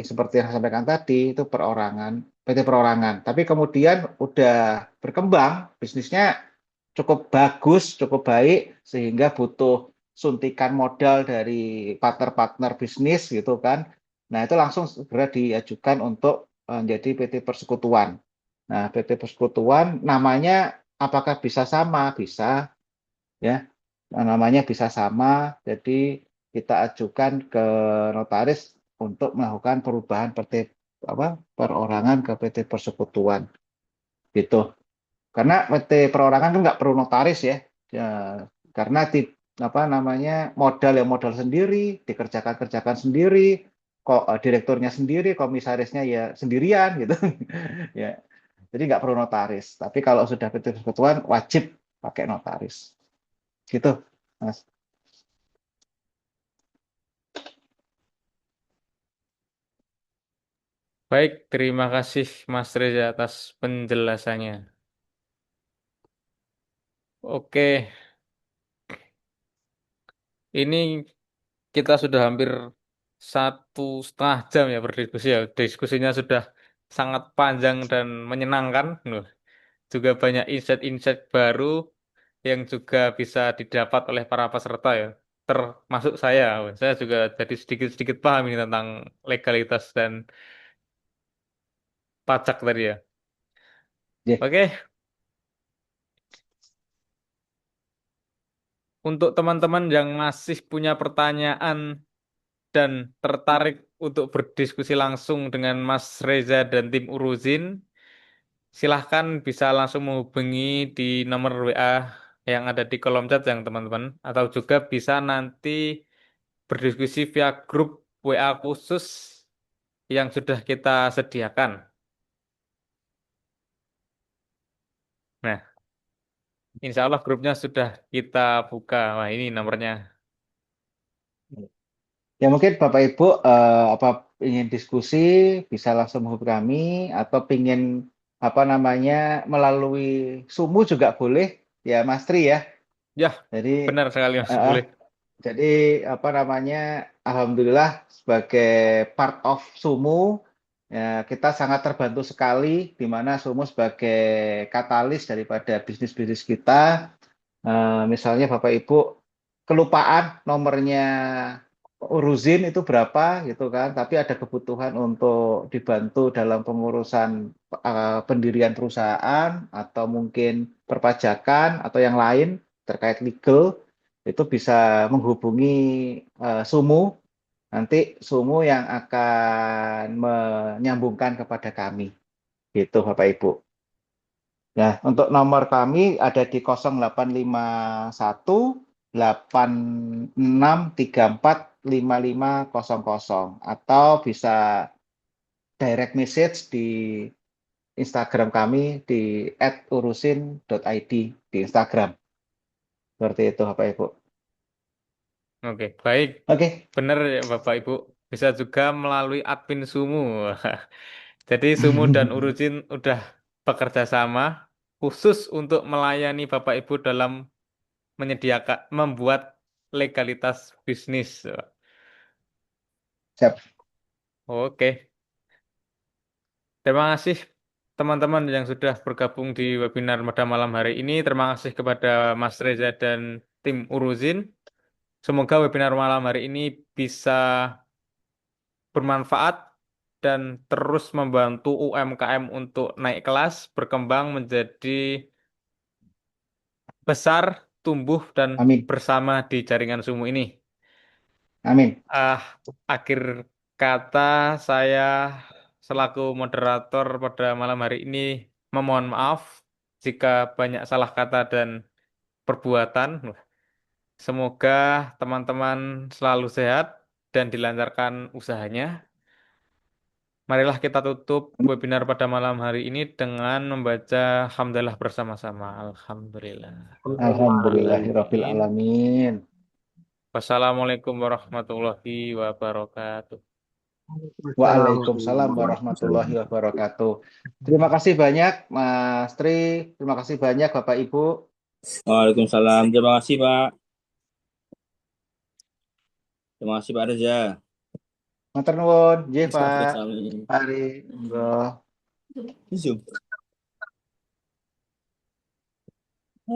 seperti yang saya sampaikan tadi itu perorangan, PT Perorangan. Tapi kemudian udah berkembang, bisnisnya cukup bagus, cukup baik sehingga butuh suntikan modal dari partner-partner bisnis gitu kan. Nah, itu langsung segera diajukan untuk menjadi PT Persekutuan. Nah, PT Persekutuan namanya apakah bisa sama? Bisa, ya. Namanya bisa sama, jadi kita ajukan ke notaris untuk melakukan perubahan perorangan ke PT Persekutuan gitu. Karena PT perorangan kan nggak perlu notaris ya. Ya, karena modal yang modal sendiri, dikerjakan sendiri, kok direkturnya sendiri, komisarisnya ya sendirian gitu. Ya, jadi nggak perlu notaris. Tapi kalau sudah PT Persekutuan wajib pakai notaris. Gitu, Mas. Baik, terima kasih Mas Reza atas penjelasannya. Oke, ini kita sudah hampir 1,5 jam ya berdiskusi ya. Diskusinya sudah sangat panjang dan menyenangkan. Loh, juga banyak insight-insight baru yang juga bisa didapat oleh para peserta ya. Termasuk saya. Saya juga jadi sedikit-sedikit paham ini tentang legalitas dan pajak tadi ya. Ya, Oke, untuk teman-teman yang masih punya pertanyaan dan tertarik untuk berdiskusi langsung dengan Mas Reza dan tim Uruzin, silahkan bisa langsung menghubungi di nomor WA yang ada di kolom chat yang teman-teman, atau juga bisa nanti berdiskusi via grup WA khusus yang sudah kita sediakan. Nah, insya Allah grupnya sudah kita buka. Wah, ini nomornya. ya mungkin Bapak Ibu ingin diskusi bisa langsung menghubungi kami atau ingin melalui Sumu juga boleh ya Mas Tri ya. Ya, Jadi benar sekali Mas, eh, boleh. Jadi alhamdulillah sebagai part of Sumu ya, kita sangat terbantu sekali di mana Sumu sebagai katalis daripada bisnis-bisnis kita. Misalnya Bapak Ibu kelupaan nomornya Uruzin itu berapa gitu kan, tapi ada kebutuhan untuk dibantu dalam pengurusan pendirian perusahaan atau mungkin perpajakan atau yang lain terkait legal itu bisa menghubungi Sumu. Nanti Sumu yang akan menyambungkan kepada kami. Gitu Bapak Ibu. Nah, untuk nomor kami ada di 0851 8634 5500 atau bisa direct message di Instagram kami di @urusin.id di Instagram. Seperti itu Bapak Ibu. Oke, baik. Oke. Benar ya Bapak Ibu. Bisa juga melalui admin Sumu. Jadi Sumu dan Urujin udah bekerja sama khusus untuk melayani Bapak Ibu dalam membuat legalitas bisnis. Siap. Oke, terima kasih teman-teman yang sudah bergabung di webinar pada malam hari ini. Terima kasih kepada Mas Reza dan tim Uruzin. Semoga webinar malam hari ini bisa bermanfaat dan terus membantu UMKM untuk naik kelas, berkembang menjadi besar, tumbuh, dan Amin. bersama di jaringan Sumu ini. Amin. Akhir kata saya selaku moderator pada malam hari ini memohon maaf jika banyak salah kata dan perbuatan. Semoga teman-teman selalu sehat dan dilancarkan usahanya. Marilah kita tutup webinar pada malam hari ini dengan membaca hamdalah bersama-sama. Alhamdulillah. Alhamdulillahirabbil Alamin. alamin. Wassalamualaikum warahmatullahi wabarakatuh. Waalaikumsalam warahmatullahi wabarakatuh. Terima kasih banyak Mas Tri, terima kasih banyak Bapak Ibu. Waalaikumsalam. Terima kasih, Pak. Terima kasih, Pak Reza. Matur nuwun, nggih Pak. Assalamualaikum. Mari, monggo. Zoom.